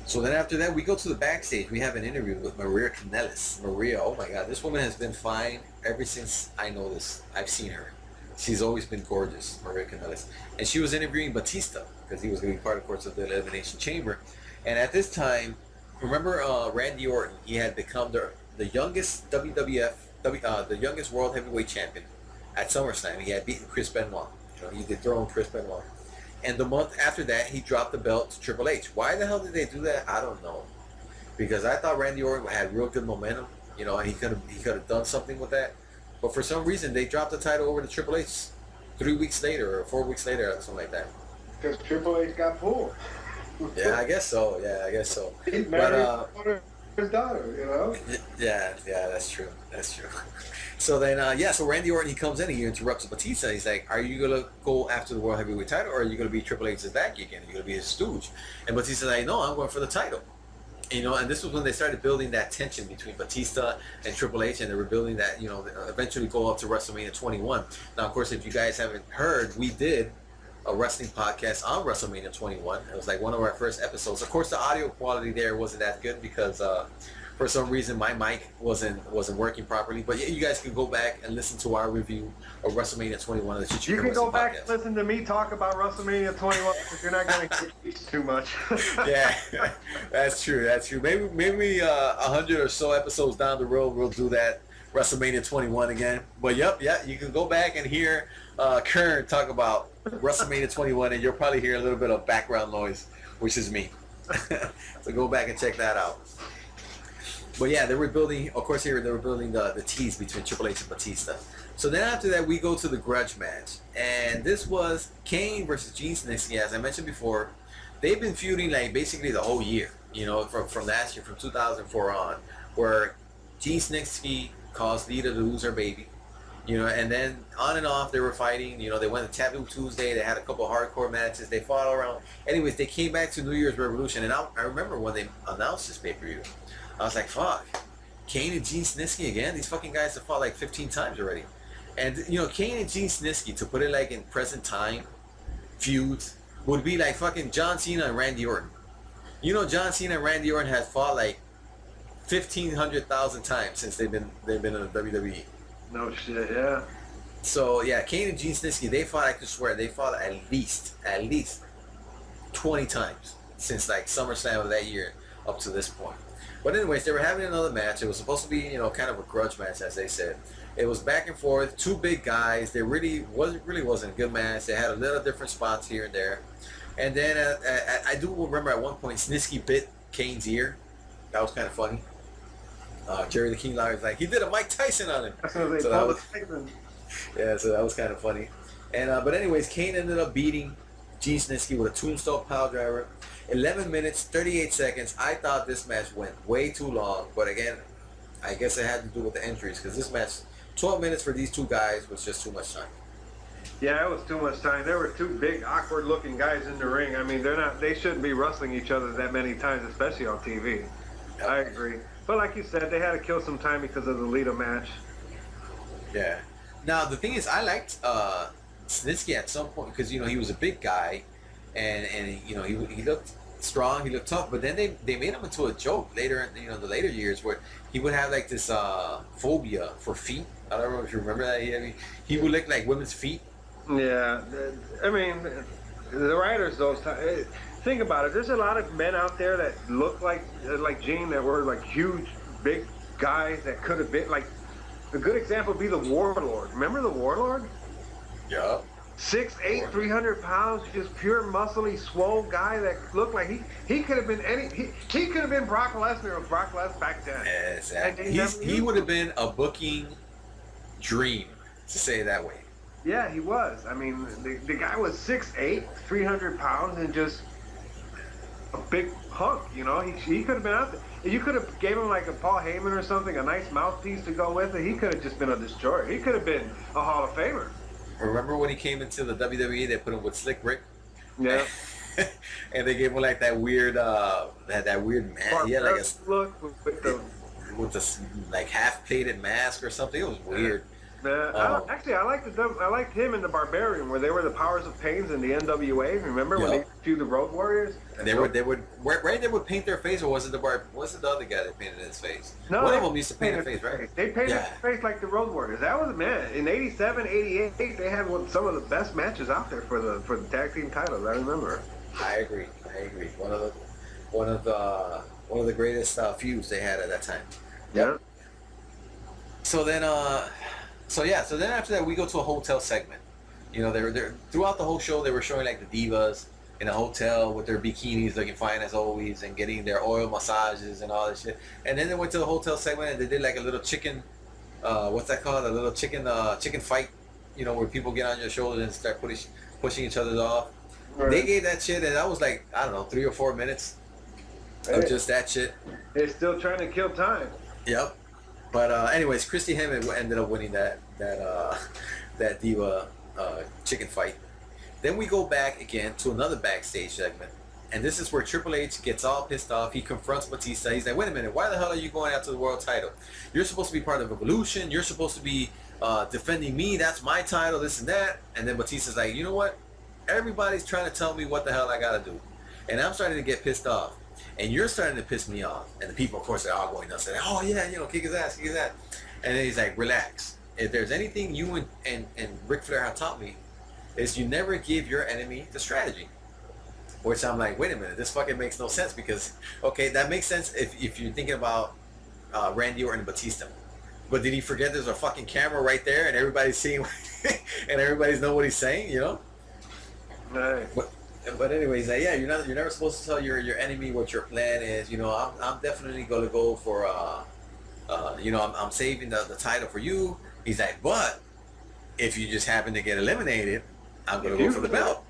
So then after that, we go to the backstage. We have an interview with Maria Kanellis. Maria, oh my God, this woman has been fine ever since I know this. I've seen her. She's always been gorgeous, Maria Kanellis. And she was interviewing Batista because he was going to be part, of course, of the Elimination Chamber. And at this time, remember Randy Orton? He had become the youngest the youngest World Heavyweight Champion at SummerSlam. He had beaten Chris Benoit. You know, he dethroned Chris Benoit. And the month after that, he dropped the belt to Triple H. Why the hell did they do that? I don't know. Because I thought Randy Orton had real good momentum. and he could have done something with that. But for some reason, they dropped the title over to Triple H 3 weeks later or 4 weeks later, or something like that. Because Triple H got pulled. Yeah, I guess so. Yeah, I guess so. He married his daughter, Yeah, that's true. That's true. So then, so Randy Orton, he comes in, he interrupts Batista. He's like, "Are you gonna go after the World Heavyweight title, or are you gonna be Triple H's back again? Are you gonna be his stooge?" And Batista's like, "No, I'm going for the title." And this was when they started building that tension between Batista and Triple H, and they were building that, eventually go up to WrestleMania 21. Now, of course, if you guys haven't heard, we did a wrestling podcast on WrestleMania 21. It was like one of our first episodes. Of course, the audio quality there wasn't that good because for some reason my mic wasn't working properly. But yeah, you guys can go back and listen to our review of WrestleMania 21 of the Cheech and Kern You can go back podcast. and listen to me talk about WrestleMania 21 because you're not going to get too much. Yeah, that's true. That's true. Maybe 100 or so episodes down the road we'll do that WrestleMania 21 again. But you can go back and hear Kern talk about WrestleMania 21, and you'll probably hear a little bit of background noise, which is me. So go back and check that out. But yeah, they were building the tease between Triple H and Batista. So then after that, we go to the grudge match. And this was Kane versus Gene Snitsky. As I mentioned before, they've been feuding like basically the whole year, from last year, from 2004 on, where Gene Snitsky caused Lita to lose her baby. And then on and off they were fighting. They went to Taboo Tuesday. They had a couple of hardcore matches. They fought all around. Anyways, they came back to New Year's Revolution. And I remember when they announced this pay-per-view, I was like, fuck, Kane and Gene Snitsky again? These fucking guys have fought like 15 times already. And, Kane and Gene Snitsky, to put it like in present time, feuds, would be like fucking John Cena and Randy Orton. John Cena and Randy Orton have fought like 1,500,000 times since they've been in the WWE. No shit, yeah. So yeah, Kane and Gene Snitsky, they fought, I could swear, they fought at least 20 times since like SummerSlam of that year up to this point. But anyways, they were having another match. It was supposed to be, kind of a grudge match, as they said. It was back and forth, two big guys. They really wasn't a good match. They had a little different spots here and there. And then I do remember at one point Snitsky bit Kane's ear. That was kind of funny. Jerry the King Lawler was like, he did a Mike Tyson on him. So that was kind of funny. And but anyways, Kane ended up beating Gene Snitsky with a tombstone pile driver. 11 minutes, 38 seconds. I thought this match went way too long, but again, I guess it had to do with the injuries, because this match, 12 minutes for these two guys was just too much time. Yeah, it was too much time. There were two big, awkward-looking guys in the ring. I mean, they shouldn't be wrestling each other that many times, especially on TV. Yep. I agree. But like you said, they had to kill some time because of the Lita match. Yeah. Now, the thing is, I liked Snitsky at some point, because, he was a big guy, and he looked strong, he looked tough, but then they made him into a joke later in the later years, where he would have like this phobia for feet. I don't know if you remember that. He would lick like women's feet. Yeah, I mean, the writers those times. Think about it. There's a lot of men out there that look like Gene, that were like huge, big guys that could have been like. A good example would be the Warlord. Remember the Warlord? Yeah. 6'8", 300 pounds, just pure muscly, swole guy that looked like he could have been he could have been Brock Lesnar if Brock Lesnar back then. Exactly. He would have been a booking dream, to say it that way. Yeah, he was. I mean, the guy was 6'8", 300 pounds, and just a big hunk. He could have been out there. You could have gave him like a Paul Heyman or something, a nice mouthpiece to go with it. He could have just been a destroyer. He could have been a Hall of Famer. Remember when he came into the WWE, they put him with Slick Rick? Yeah. And they gave him like that weird mask. He had like a look with this like half-plated mask or something. It was weird. I liked him in the Barbarian, where they were the Powers of Pains in the NWA. Remember when they feud the Road Warriors? They would paint their face, or was it the other guy that painted his face? No, one of them used to paint their face, right? They painted their face like the Road Warriors. That was, man, in '87, '88, they had some of the best matches out there for the tag team titles. I remember. I agree. One of the greatest feuds they had at that time. Yep. So then after that we go to a hotel segment. They were throughout the whole show. They were showing like the divas. in a hotel with their bikinis looking fine as always and getting their oil massages and all that shit. And then they went to the hotel segment and they did like a little chicken, what's that called? A little chicken fight, where people get on your shoulders and start pushing each other off. Right. They gave that shit, and that was like, I don't know, 3 or 4 minutes of just that shit. They're still trying to kill time. Yep. But anyways, Christy Hemmett ended up winning that Diva chicken fight. Then we go back again to another backstage segment, and this is where Triple H gets all pissed off. He confronts Batista. He's like, wait a minute, why the hell are you going after the world title? You're supposed to be part of Evolution. You're supposed to be defending me. That's my title, this and that. And then Batista's like, you know what? Everybody's trying to tell me what the hell I got to do. And I'm starting to get pissed off. And you're starting to piss me off. And the people, of course, they're all going nuts. They're like, oh, yeah, kick his ass, kick his ass. And then he's like, relax. If there's anything you and Ric Flair have taught me, is you never give your enemy the strategy. Which I'm like, wait a minute, this fucking makes no sense because, okay, that makes sense if you're thinking about Randy Orton and Batista. But did he forget there's a fucking camera right there and everybody's seeing and everybody's know what he's saying, Right. But anyways, yeah, you're never supposed to tell your enemy what your plan is. I'm definitely gonna go for I'm saving the title for you. He's like, but if you just happen to get eliminated, I'm gonna go for the belt.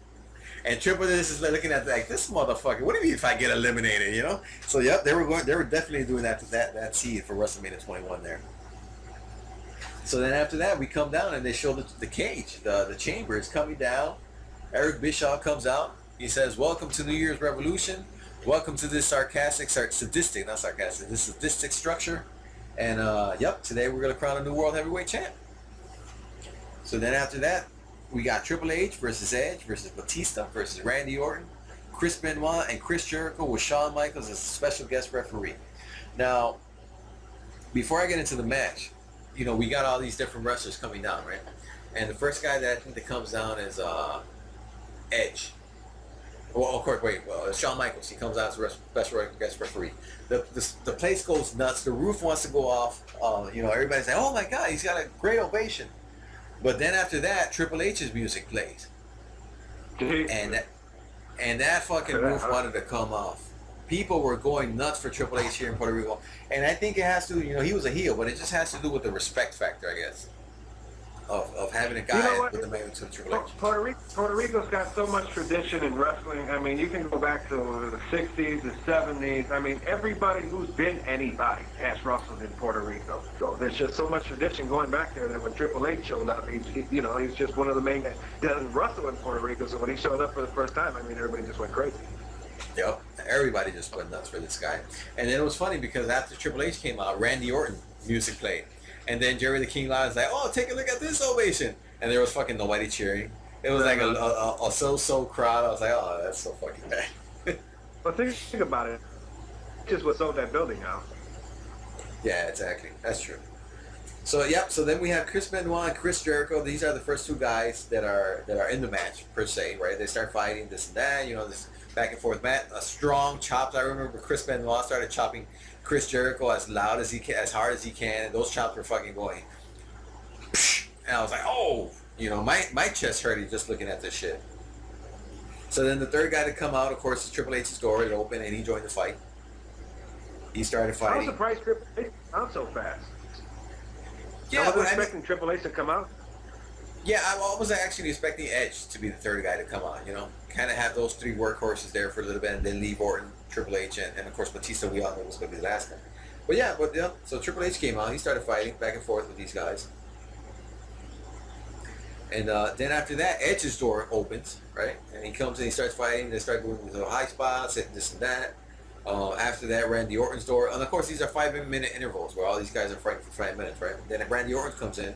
And Triple H is looking at like this motherfucker. What do you mean if I get eliminated? So yep, they were definitely doing that seed for WrestleMania 21 there. So then after that, we come down and they show the cage, the chamber is coming down. Eric Bischoff comes out. He says, welcome to New Year's Revolution. Welcome to this sadistic structure. And, yep, today we're going to crown a new World Heavyweight Champ. So then after that, we got Triple H versus Edge versus Batista versus Randy Orton, Chris Benoit, and Chris Jericho with Shawn Michaels as a special guest referee. Now, before I get into the match, we got all these different wrestlers coming down, right? And the first guy that I think that comes down is Edge. Well, of course, Shawn Michaels. He comes out as a special guest referee. The place goes nuts. The roof wants to go off. Everybody's like, oh my God, he's got a great ovation. But then after that, Triple H's music plays. And that fucking roof wanted to come off. People were going nuts for Triple H here in Puerto Rico. And I think it has to, he was a heel, but it just has to do with the respect factor, I guess. Of having a guy with the magnitude of Triple H. Puerto Rico's got so much tradition in wrestling. I mean, you can go back to the 60s, the 70s. I mean, everybody who's been anybody has wrestled in Puerto Rico. So there's just so much tradition going back there that when Triple H showed up, he's just one of the main guys. Doesn't wrestle in Puerto Rico, so when he showed up for the first time, I mean, everybody just went crazy. Yep, everybody just went nuts for this guy. And then it was funny because after Triple H came out, Randy Orton music played. And then Jerry the King Lawler's like, oh, take a look at this ovation. And there was fucking nobody cheering. It was like a so-so crowd. I was like, oh, that's so fucking bad. But think about it. Just what sold that building out. Yeah, exactly. That's true. So, yep. So then we have Chris Benoit and Chris Jericho. These are the first two guys that are in the match, per se, right? They start fighting this and that, this back and forth match. A strong chops. I remember Chris Benoit started chopping Chris Jericho as loud as he can, as hard as he can, and those chops were fucking going. And I was like, oh, my chest hurting just looking at this shit. So then the third guy to come out, of course, is Triple H's door. It opened, and he joined the fight. He started fighting. I was surprised Triple H came out so fast. Yeah, I was expecting Triple H to come out. Yeah, I was actually expecting Edge to be the third guy to come out, kind of have those three workhorses there for a little bit and then leave Orton, Triple H, and of course Batista, we all know was going to be the last guy. But yeah, so Triple H came out, he started fighting back and forth with these guys. And then after that, Edge's door opens, right? And he comes in, he starts fighting, they start doing these little high spots, and this and that. After that, Randy Orton's door, and of course these are 5-minute intervals where all these guys are fighting for 5 minutes, right? Then Randy Orton comes in,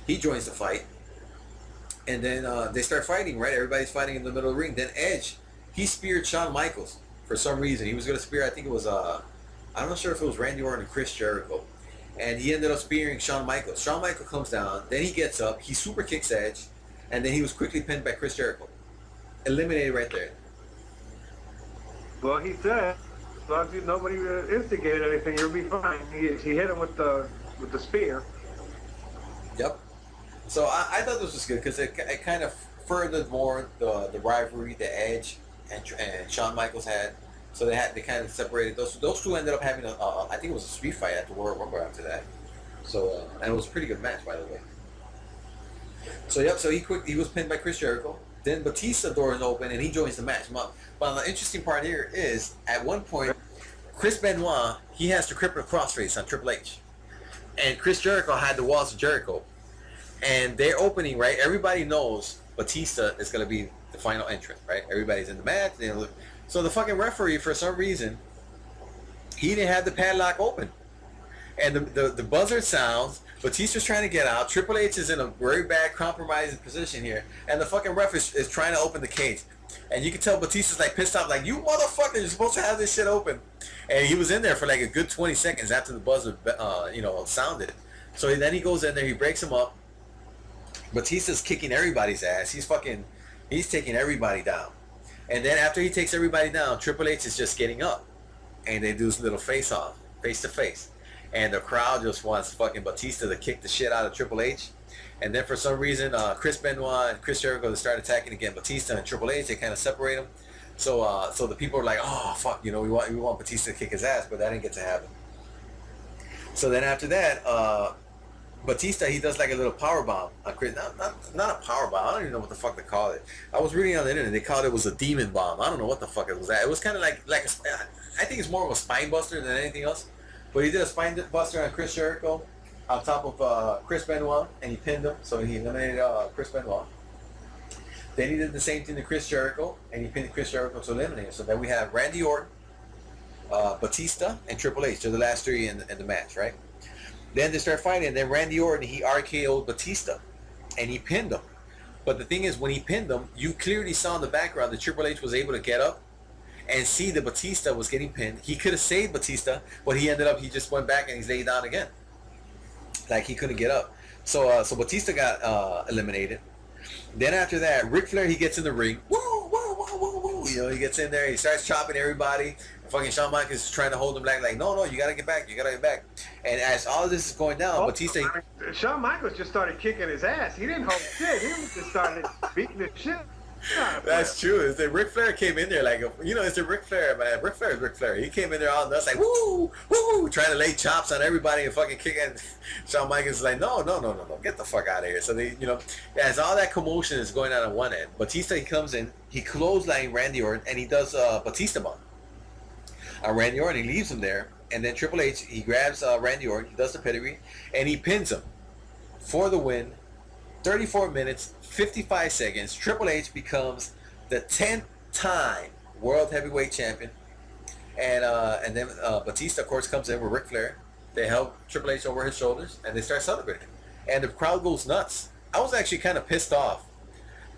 he joins the fight. And then they start fighting, right? Everybody's fighting in the middle of the ring. Then Edge, he speared Shawn Michaels for some reason. He was going to spear, I think it was, I'm not sure if it was Randy Orton or Chris Jericho. And he ended up spearing Shawn Michaels. Shawn Michaels comes down, then he gets up, he super kicks Edge, and then he was quickly pinned by Chris Jericho. Eliminated right there. Well, he said, as long as nobody instigated anything, you'll be fine. He hit him with the spear. Yep. So I thought this was good because it kind of furthered more the rivalry, the Edge and Shawn Michaels had. So they kind of separated. Those two ended up having I think it was a street fight at the Royal Rumble after that. So and it was a pretty good match, by the way. So yep, so he was pinned by Chris Jericho. Then Batista doors open and he joins the match. But the interesting part here is at one point, Chris Benoit, he has the crippler crossface on Triple H, and Chris Jericho had the Walls of Jericho, and they're opening right. Everybody knows Batista is gonna be the final entrant, right? Everybody's in the match. So the fucking referee, for some reason, he didn't have the padlock open, and the buzzer sounds. Batista's trying to get out. Triple H is in a very bad compromising position here. And the fucking ref is trying to open the cage. And you can tell Batista's like pissed off, like, you motherfucker, you're supposed to have this shit open. And he was in there for like a good 20 seconds after the buzzer, sounded. So then he goes in there, he breaks him up. Batista's kicking everybody's ass. He's taking everybody down. And then after he takes everybody down, Triple H is just getting up. And they do this little face-off, face-to-face. And the crowd just wants fucking Batista to kick the shit out of Triple H. And then for some reason, Chris Benoit and Chris Jericho start attacking again Batista and Triple H. They kind of separate them. So the people are like, oh fuck, we want Batista to kick his ass, but that didn't get to happen. So then after that, Batista, he does like a little power bomb on Chris. Not a power bomb. I don't even know what the fuck they call it. I was reading on the internet. They called it was a demon bomb. I don't know what the fuck it was. It was kind of like I think it's more of a spine buster than anything else. But he did a spine buster on Chris Jericho on top of Chris Benoit, and he pinned him, so he eliminated Chris Benoit. Then he did the same thing to Chris Jericho, and he pinned Chris Jericho to eliminate him. So then we have Randy Orton, Batista, and Triple H. They're the last three in the match, right? Then they start fighting, and then Randy Orton, he RKO'd Batista, and he pinned him. But the thing is, when he pinned him, you clearly saw in the background that Triple H was able to get up and see that Batista was getting pinned. He could have saved Batista, but he just went back and he's laid down again. Like he couldn't get up. So Batista got eliminated. Then after that, Ric Flair, he gets in the ring. Woo, woo, woo, woo, woo. He gets in there, he starts chopping everybody. And fucking Shawn Michaels is trying to hold him back, like, no, you gotta get back, And as all of this is going down, Batista... Shawn Michaels just started kicking his ass. He didn't hold shit. He just started beating the shit. That's true. Is that Ric Flair came in there like, it's the Ric Flair, man. Ric Flair is Ric Flair. He came in there all nuts, like, woo, woo, trying to lay chops on everybody and fucking kicking. Shawn Michaels is like, no, get the fuck out of here. So they, as all that commotion is going on one end, Batista, he comes in, he clothesline Randy Orton, and he does Batista bomb on Randy Orton. He leaves him there, and then Triple H, he grabs Randy Orton, he does the pedigree, and he pins him for the win. 34 minutes, 55 seconds. Triple H becomes the 10th time World Heavyweight Champion. And then Batista, of course, comes in with Ric Flair. They help Triple H over his shoulders, and they start celebrating. And the crowd goes nuts. I was actually kind of pissed off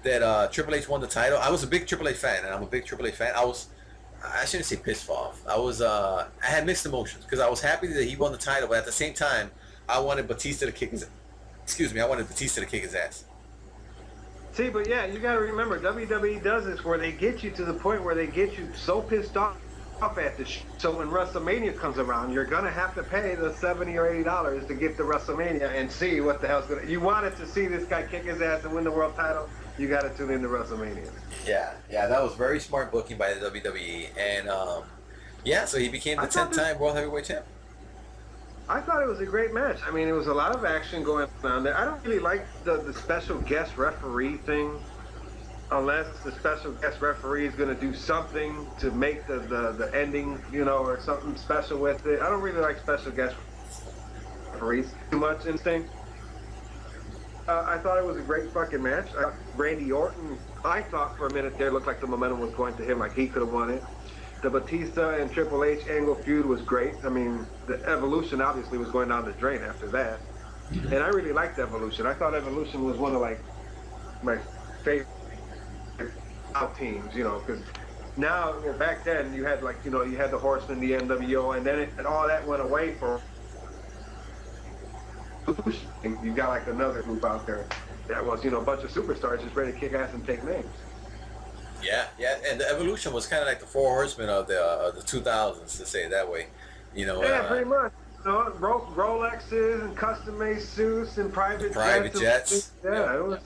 that Triple H won the title. I was a big Triple H fan, and I'm a big Triple H fan. I shouldn't say pissed off. I had mixed emotions because I was happy that he won the title, but at the same time, I wanted Batista to kick his ass. See, but yeah, you got to remember, WWE does this where they get you to the point where they get you so pissed off at the so when WrestleMania comes around, you're going to have to pay the $70 or $80 to get to WrestleMania and see what the hell's going to... You wanted to see this guy kick his ass and win the world title, you got to tune into WrestleMania. Yeah, that was very smart booking by the WWE. And, so he became the 10th time World Heavyweight Champion. I thought it was a great match. I mean, it was a lot of action going on there. I don't really like the special guest referee thing unless the special guest referee is going to do something to make the ending, or something special with it. I don't really like special guest referees too much in this thing. I thought it was a great fucking match. Randy Orton, I thought for a minute there looked like the momentum was going to him, like he could have won it. The Batista and Triple H Angle feud was great. I mean, the Evolution obviously was going down the drain after that. And I really liked Evolution. I thought Evolution was one of my favorite out teams, because now, back then you had you had the Horsemen, the NWO, and then all that went away for Evolution. You got another group out there that was, a bunch of superstars just ready to kick ass and take names. Yeah, and the Evolution was kind of like the Four Horsemen of the 2000s, to say it that way. Yeah, pretty much. Rolexes and custom-made suits and private jets. Yeah,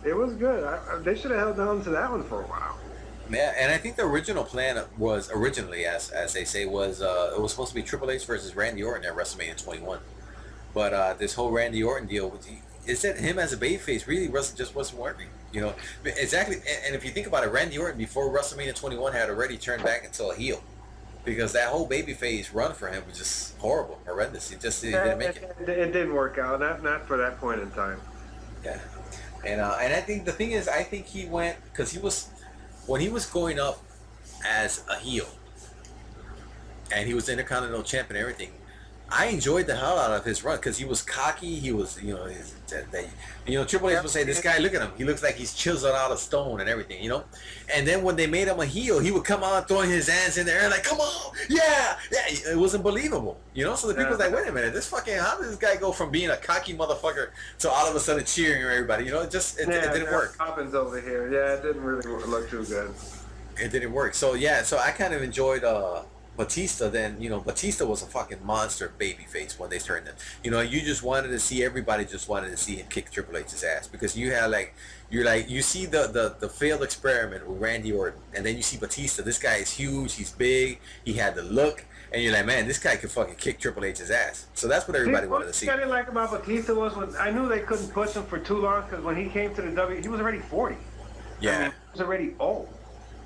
it was good. They should have held on to that one for a while. Yeah, and I think the original plan was originally, as they say, was it was supposed to be Triple H versus Randy Orton at WrestleMania 21. But this whole Randy Orton deal, is that him as a babyface really wasn't working. You know, exactly. And if you think about it, Randy Orton before WrestleMania 21 had already turned back into a heel, because that whole babyface run for him was just horrible, horrendous. He didn't make it. It didn't work out. Not for that point in time. Yeah, and I think the thing is, I think he went because he was when he was going up as a heel, and he was Intercontinental Champ and everything. I enjoyed the hell out of his run because he was cocky. He was, Triple H would say, "This guy, look at him. He looks like he's chiseled out of stone and everything, you know." And then when they made him a heel, he would come out throwing his hands in the air like, "Come on, yeah." It was unbelievable, you know. So the people was like, "Wait a minute, how did this guy go from being a cocky motherfucker to all of a sudden cheering everybody?" You know, it didn't work. Poppins over here, yeah, it didn't really look too good. It didn't work. So so I kind of enjoyed Batista. Then Batista was a fucking monster babyface when they turned him. You just wanted to see everybody just wanted to see him kick Triple H's ass because you had you see the failed experiment with Randy Orton, and then you see Batista. This guy is huge. He's big. He had the look, and you're like, man, this guy could fucking kick Triple H's ass. So that's what everybody wanted to see. What I didn't like about Batista was when I knew they couldn't push him for too long because when he came to the W, he was already 40. Yeah, I mean, he was already old.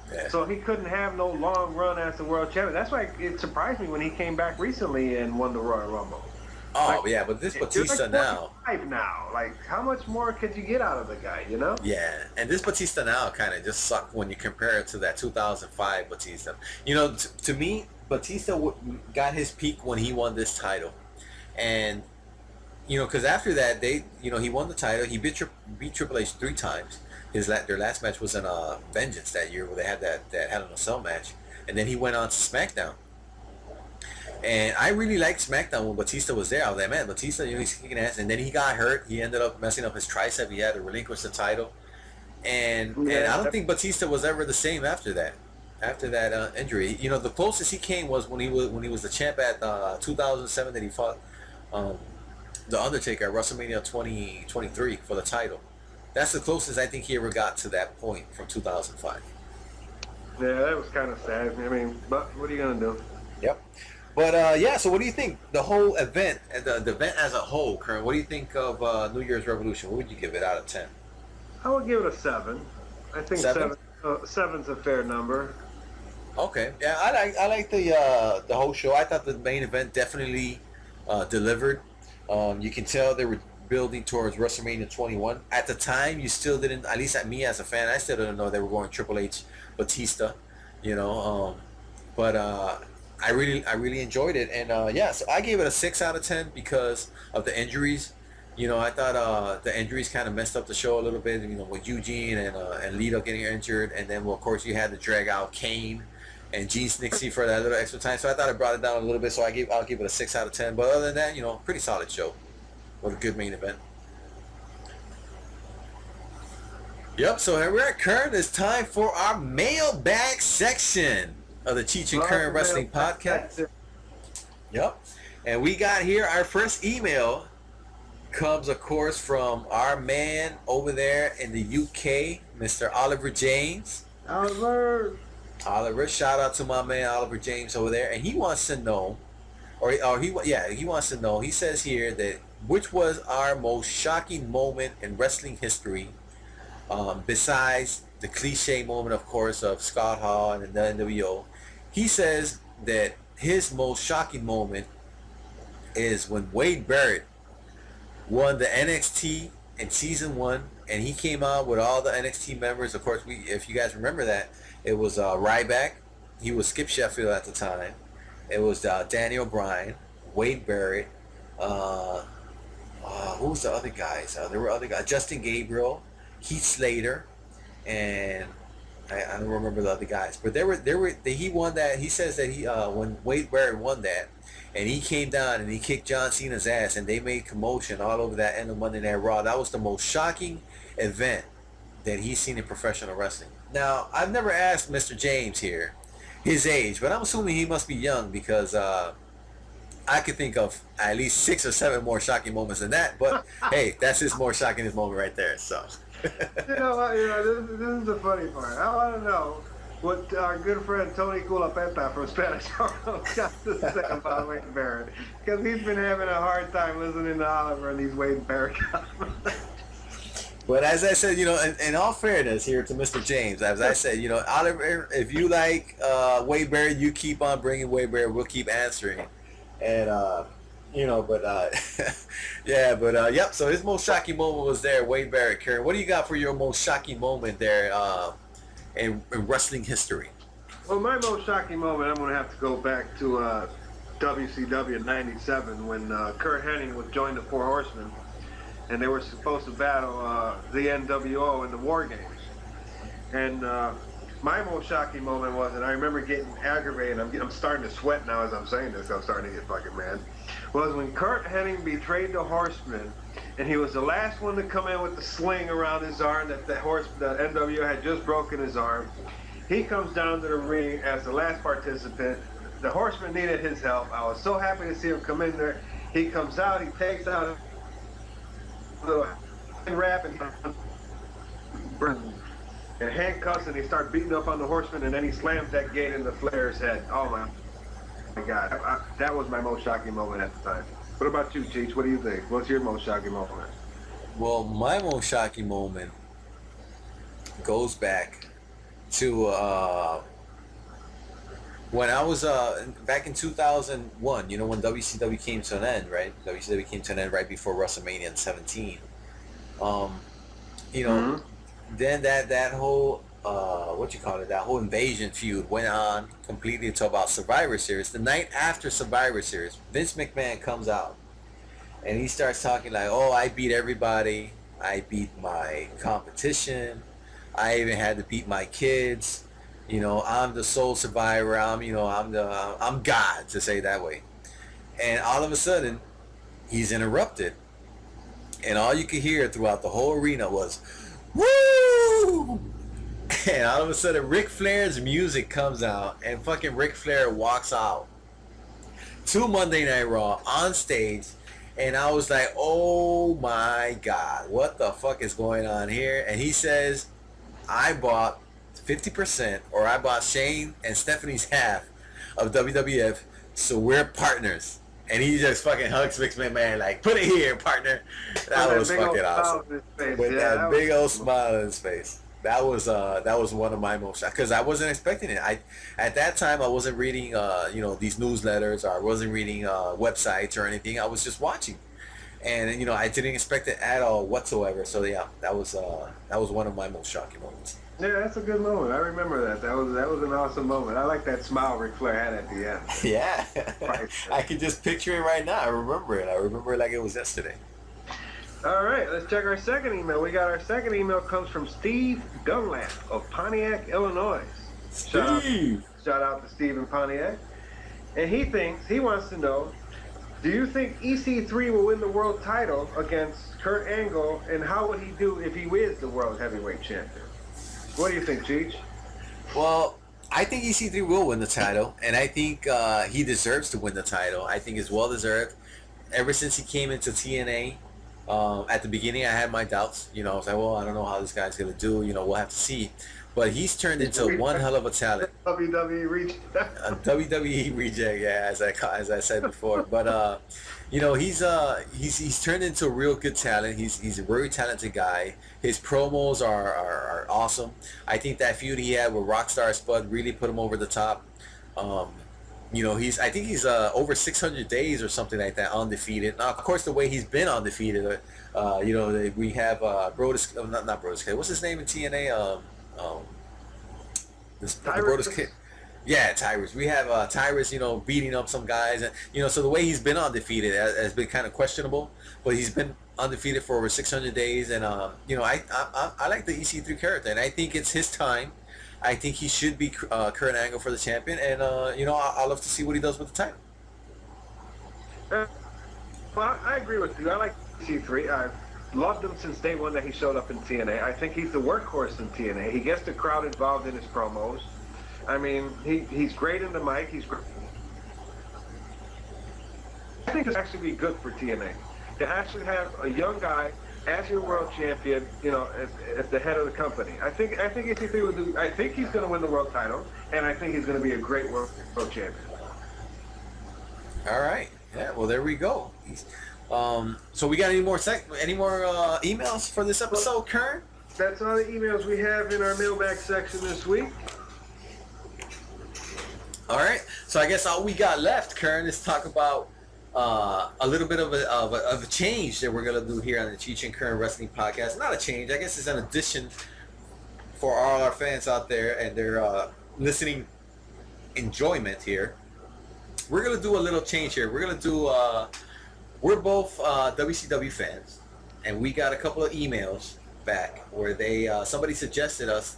Yeah. So he couldn't have no long run as the world champion. That's why it surprised me when he came back recently and won the Royal Rumble. Oh, yeah, but this Batista now. Like, how much more could you get out of the guy, you know? Yeah, and this Batista now kind of just sucked when you compare it to that 2005 Batista. To me, Batista got his peak when he won this title. And, because after that, he won the title. He beat Triple H 3 times. Their last match was in Vengeance that year where they had that Hell in a Cell match. And then he went on to SmackDown. And I really liked SmackDown when Batista was there. I was like, man, Batista, he's kicking ass. And then he got hurt. He ended up messing up his tricep. He had to relinquish the title. And I don't think Batista was ever the same after that. After that injury, the closest he came was when he was the champ at 2007 that he fought the Undertaker at WrestleMania 2023 for the title. That's the closest I think he ever got to that point from 2005. Yeah, that was kind of sad. I mean, but what are you gonna do? Yep. But so what do you think the whole event, the event as a whole, Kern? What do you think of New Year's Revolution? What would you give it out of 10? I would give it a 7. I think 7's a fair number. Okay. Yeah, I like the whole show. I thought the main event definitely delivered. You can tell they were building towards WrestleMania 21. At the time, you still didn't, at least at me as a fan, I still didn't know they were going Triple H, Batista, but I really enjoyed it, and so I gave it a 6 out of 10 because of the injuries. I thought the injuries kind of messed up the show a little bit, with Eugene and Lito getting injured, and then of course you had to drag out Kane and Gene Snitsky for that little extra time, so I thought it brought it down a little bit, so I'll give it a 6 out of 10, but other than that, pretty solid show. What a good main event. Yep, so here we're at Kern. It's time for our mailbag section of the Cheech and Kern Wrestling Podcast. Yep. And we got here our first email comes, of course, from our man over there in the UK, Mr. Oliver James. Oliver, shout out to my man Oliver James over there. And he wants to know, he wants to know, he says here that which was our most shocking moment in wrestling history, besides the cliche moment, of course, of Scott Hall and the NWO. He says that his most shocking moment is when Wade Barrett won the NXT in season 1, and he came out with all the NXT members. Of course, if you guys remember that, it was Ryback. He was Skip Sheffield at the time. It was Danny O'Brien, Wade Barrett. Who was the other guys? There were other guys. Justin Gabriel, Heath Slater, and I don't remember the other guys. But he won that. He says that when Wade Barrett won that, and he came down and he kicked John Cena's ass, and they made commotion all over that end of Monday Night Raw. That was the most shocking event that he's seen in professional wrestling. Now, I've never asked Mr. James here his age, but I'm assuming he must be young because I could think of at least 6 or 7 more shocking moments than that. But hey, that's his more shocking moment right there. So. This is the funny part. I want to know what our good friend Tony Culapeta from Spanish Harlem got to say about Wade Barrett, because he's been having a hard time listening to Oliver and these Wade Barrett comments. But as I said, in all fairness here to Mr. James, as I said, Oliver, if you like Wade Barrett, you keep on bringing Wade Barrett. We'll keep answering. And, yep. So his most shocking moment was there, Wade Barrett. Kern, what do you got for your most shocking moment there in wrestling history? Well, my most shocking moment, I'm going to have to go back to WCW '97 when Kurt Hennig was joined the Four Horsemen. And they were supposed to battle the NWO in the War Games. And my most shocking moment was, and I remember getting aggravated, I'm starting to sweat now as I'm saying this, I'm starting to get fucking mad, was when Kurt Hennig betrayed the Horsemen, and he was the last one to come in with the sling around his arm that the NWO had just broken his arm. He comes down to the ring as the last participant. The Horsemen needed his help. I was so happy to see him come in there. He comes out, he takes out little wrap and handcuffs, and he started beating up on the Horseman, and then he slams that gate in the Flair's head. Oh my God, that was my most shocking moment at the time. What about you, Cheech? What do you think? What's your most shocking moment? Well, my most shocking moment goes back to when I was back in 2001, when WCW came to an end, right? WCW came to an end right before WrestleMania 17. Then that whole that whole invasion feud went on completely to about Survivor Series. The night after Survivor Series, Vince McMahon comes out and he starts talking like, "Oh, I beat everybody. I beat my competition. I even had to beat my kids. I'm the sole survivor. I'm God, to say it that way." And all of a sudden, he's interrupted, and all you could hear throughout the whole arena was, "Woo!" And all of a sudden, Ric Flair's music comes out, and fucking Ric Flair walks out to Monday Night Raw on stage, and I was like, "Oh my God, what the fuck is going on here?" And he says, "I bought 50%, or I bought Shane and Stephanie's half of WWF, so we're partners." And he just fucking hugs Vince McMahon like, "Put it here, partner." That was fucking awesome. With that big old smile on his face. That was one of my most, because I wasn't expecting it. At that time I wasn't reading these newsletters, or I wasn't reading websites or anything. I was just watching, and I didn't expect it at all whatsoever. So yeah, that was one of my most shocking moments. Yeah, that's a good moment. I remember that. That was an awesome moment. I like that smile Ric Flair had at the end. Yeah. I can just picture it right now. I remember it. I remember it like it was yesterday. All right, let's check our second email. We got our second email comes from Steve Dunlap of Pontiac, Illinois. Steve! Shout out to Steve in Pontiac. And he wants to know, do you think EC3 will win the world title against Kurt Angle, and how would he do if he is the world heavyweight champion? What do you think, Cheech? Well, I think EC3 will win the title, and I think he deserves to win the title. I think it's well deserved. Ever since he came into TNA, at the beginning I had my doubts. I was like, well, I don't know how this guy's gonna do. We'll have to see. But he's turned into one hell of a talent. WWE reject. A WWE reject, yeah, as I said before. But he's turned into a real good talent. He's a very talented guy. His promos are awesome. I think that feud he had with Rockstar Spud really put him over the top. I think he's over 600 days or something like that undefeated. Now, of course, the way he's been undefeated, we have Brodus, not Brodus Kid. What's his name in TNA? The Brodus Kid. Yeah, Tyrus. We have Tyrus, beating up some guys, and so the way he's been undefeated has been kind of questionable. But he's been undefeated for over 600 days, and I like the EC3 character, and I think it's his time. I think he should be Kurt Angle for the champion, and I'll love to see what he does with the title. Well, I agree with you. I like EC3. I've loved him since day one that he showed up in TNA. I think he's the workhorse in TNA. He gets the crowd involved in his promos. I mean, he's great in the mic. He's great. I think it's actually be good for TNA to actually have a young guy as your world champion, you know, at the head of the company. I think EC3 will do. I think he's going to win the world title, and I think he's going to be a great world champion. All right. Yeah. Well, there we go. So we got any more emails for this episode, Kern? That's all the emails we have in our mailbag section this week. All right. So I guess all we got left, Kern, is talk about a little bit of a change that we're gonna do here on the Cheech and Kern Wrestling Podcast. Not a change, I guess it's an addition for all our fans out there and their listening enjoyment here. We're gonna do a little change here. We're gonna do. We're both WCW fans, and we got a couple of emails back where somebody suggested us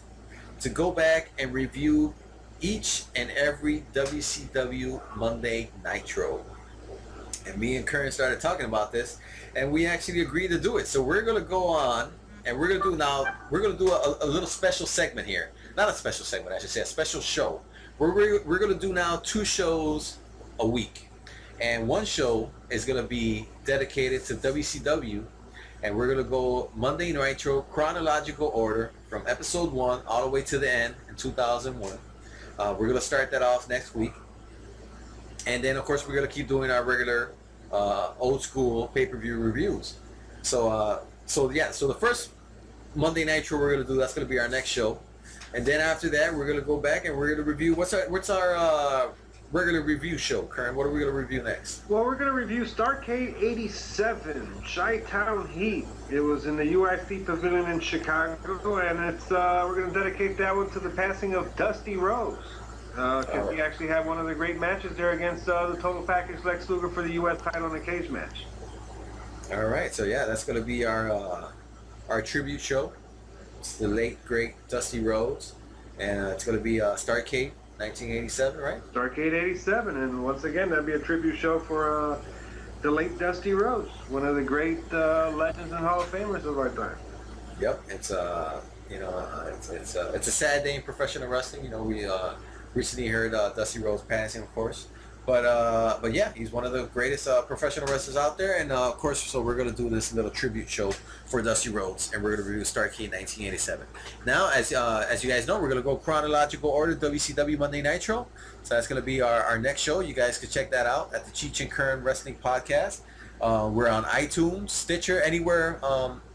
to go back and review each and every WCW Monday Nitro. And me and Kern started talking about this, and we actually agreed to do it. So we're gonna go on, and we're gonna do a little special segment here. Not a special segment, I should say, a special show. We're gonna do now 2 shows a week, and one show is gonna be dedicated to WCW, and we're gonna go Monday Nitro chronological order from episode 1 all the way to the end in 2001. We're gonna start that off next week. And then, of course, we're going to keep doing our regular old school pay-per-view reviews. So the first Monday Nitro we're going to do, that's going to be our next show. And then after that, we're going to go back and we're going to review, what's our regular review show, Kern? What are we going to review next? Well, we're going to review Starrcade 87, Chi-Town Heat. It was in the UIC Pavilion in Chicago, and we're going to dedicate that one to the passing of Dusty Rhodes. Because he actually had one of the great matches there against the Total Package Lex Luger for the U.S. title in a cage match. All right, so yeah, that's going to be our tribute show. It's the late, great Dusty Rhodes. And it's going to be Starrcade 1987, right? Starrcade 87, and once again, that'd be a tribute show for the late Dusty Rhodes, one of the great legends and Hall of Famers of our time. Yep, it's a sad day in professional wrestling. You know, we recently heard Dusty Rhodes passing, of course, but yeah, he's one of the greatest professional wrestlers out there, and of course, so we're gonna do this little tribute show for Dusty Rhodes, and we're gonna review Starrcade 1987. Now, as you guys know, we're gonna go chronological order WCW Monday Nitro, so that's gonna be our next show. You guys can check that out at the Cheech and Kern Wrestling Podcast. We're on iTunes, Stitcher, anywhere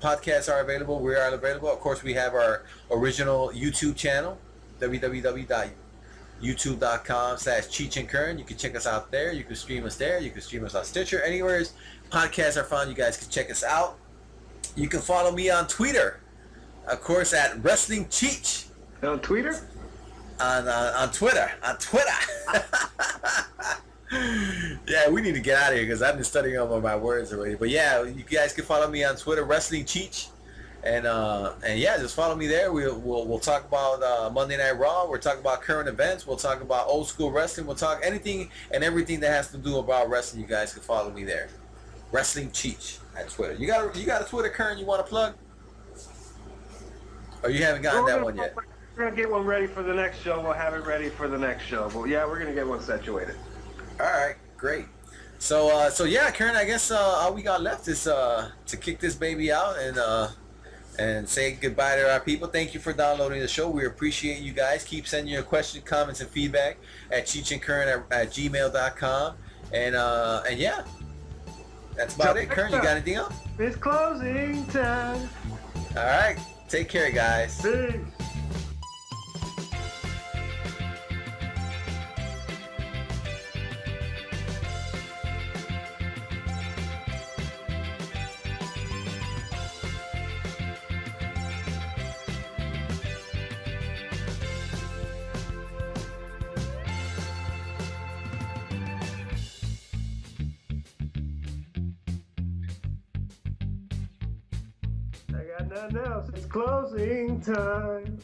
podcasts are available. We are available. Of course, we have our original YouTube channel, www.youtube.com/Cheech and Kern. You can check us out there. You can stream us there. You can stream us on Stitcher. Anywhere podcasts are found, you guys can check us out. You can follow me on Twitter, of course, at Wrestling Cheech. On Twitter? On Twitter. Yeah, we need to get out of here because I've been studying up on my words already. But yeah, you guys can follow me on Twitter, Wrestling Cheech, and yeah, just follow me there. We'll talk about Monday Night Raw. We'll talk about current events. We'll talk about old school wrestling. We'll talk anything and everything that has to do about wrestling. You guys can follow me there, Wrestling Cheech at Twitter. You got a Twitter, Kern, you want to plug? Or you haven't gotten that one yet? We're gonna get one ready for the next show. We'll have it ready for the next show. But yeah, we're gonna get one situated. All right, great. So yeah, Kern, I guess all we got left is to kick this baby out and say goodbye to our people. Thank you for downloading the show. We appreciate you guys. Keep sending your questions, comments, and feedback at cheechandkern at gmail.com. And yeah, that's about it. Kern, you got anything else? It's closing time. All right, take care, guys. Peace. I got nothing else. It's closing time.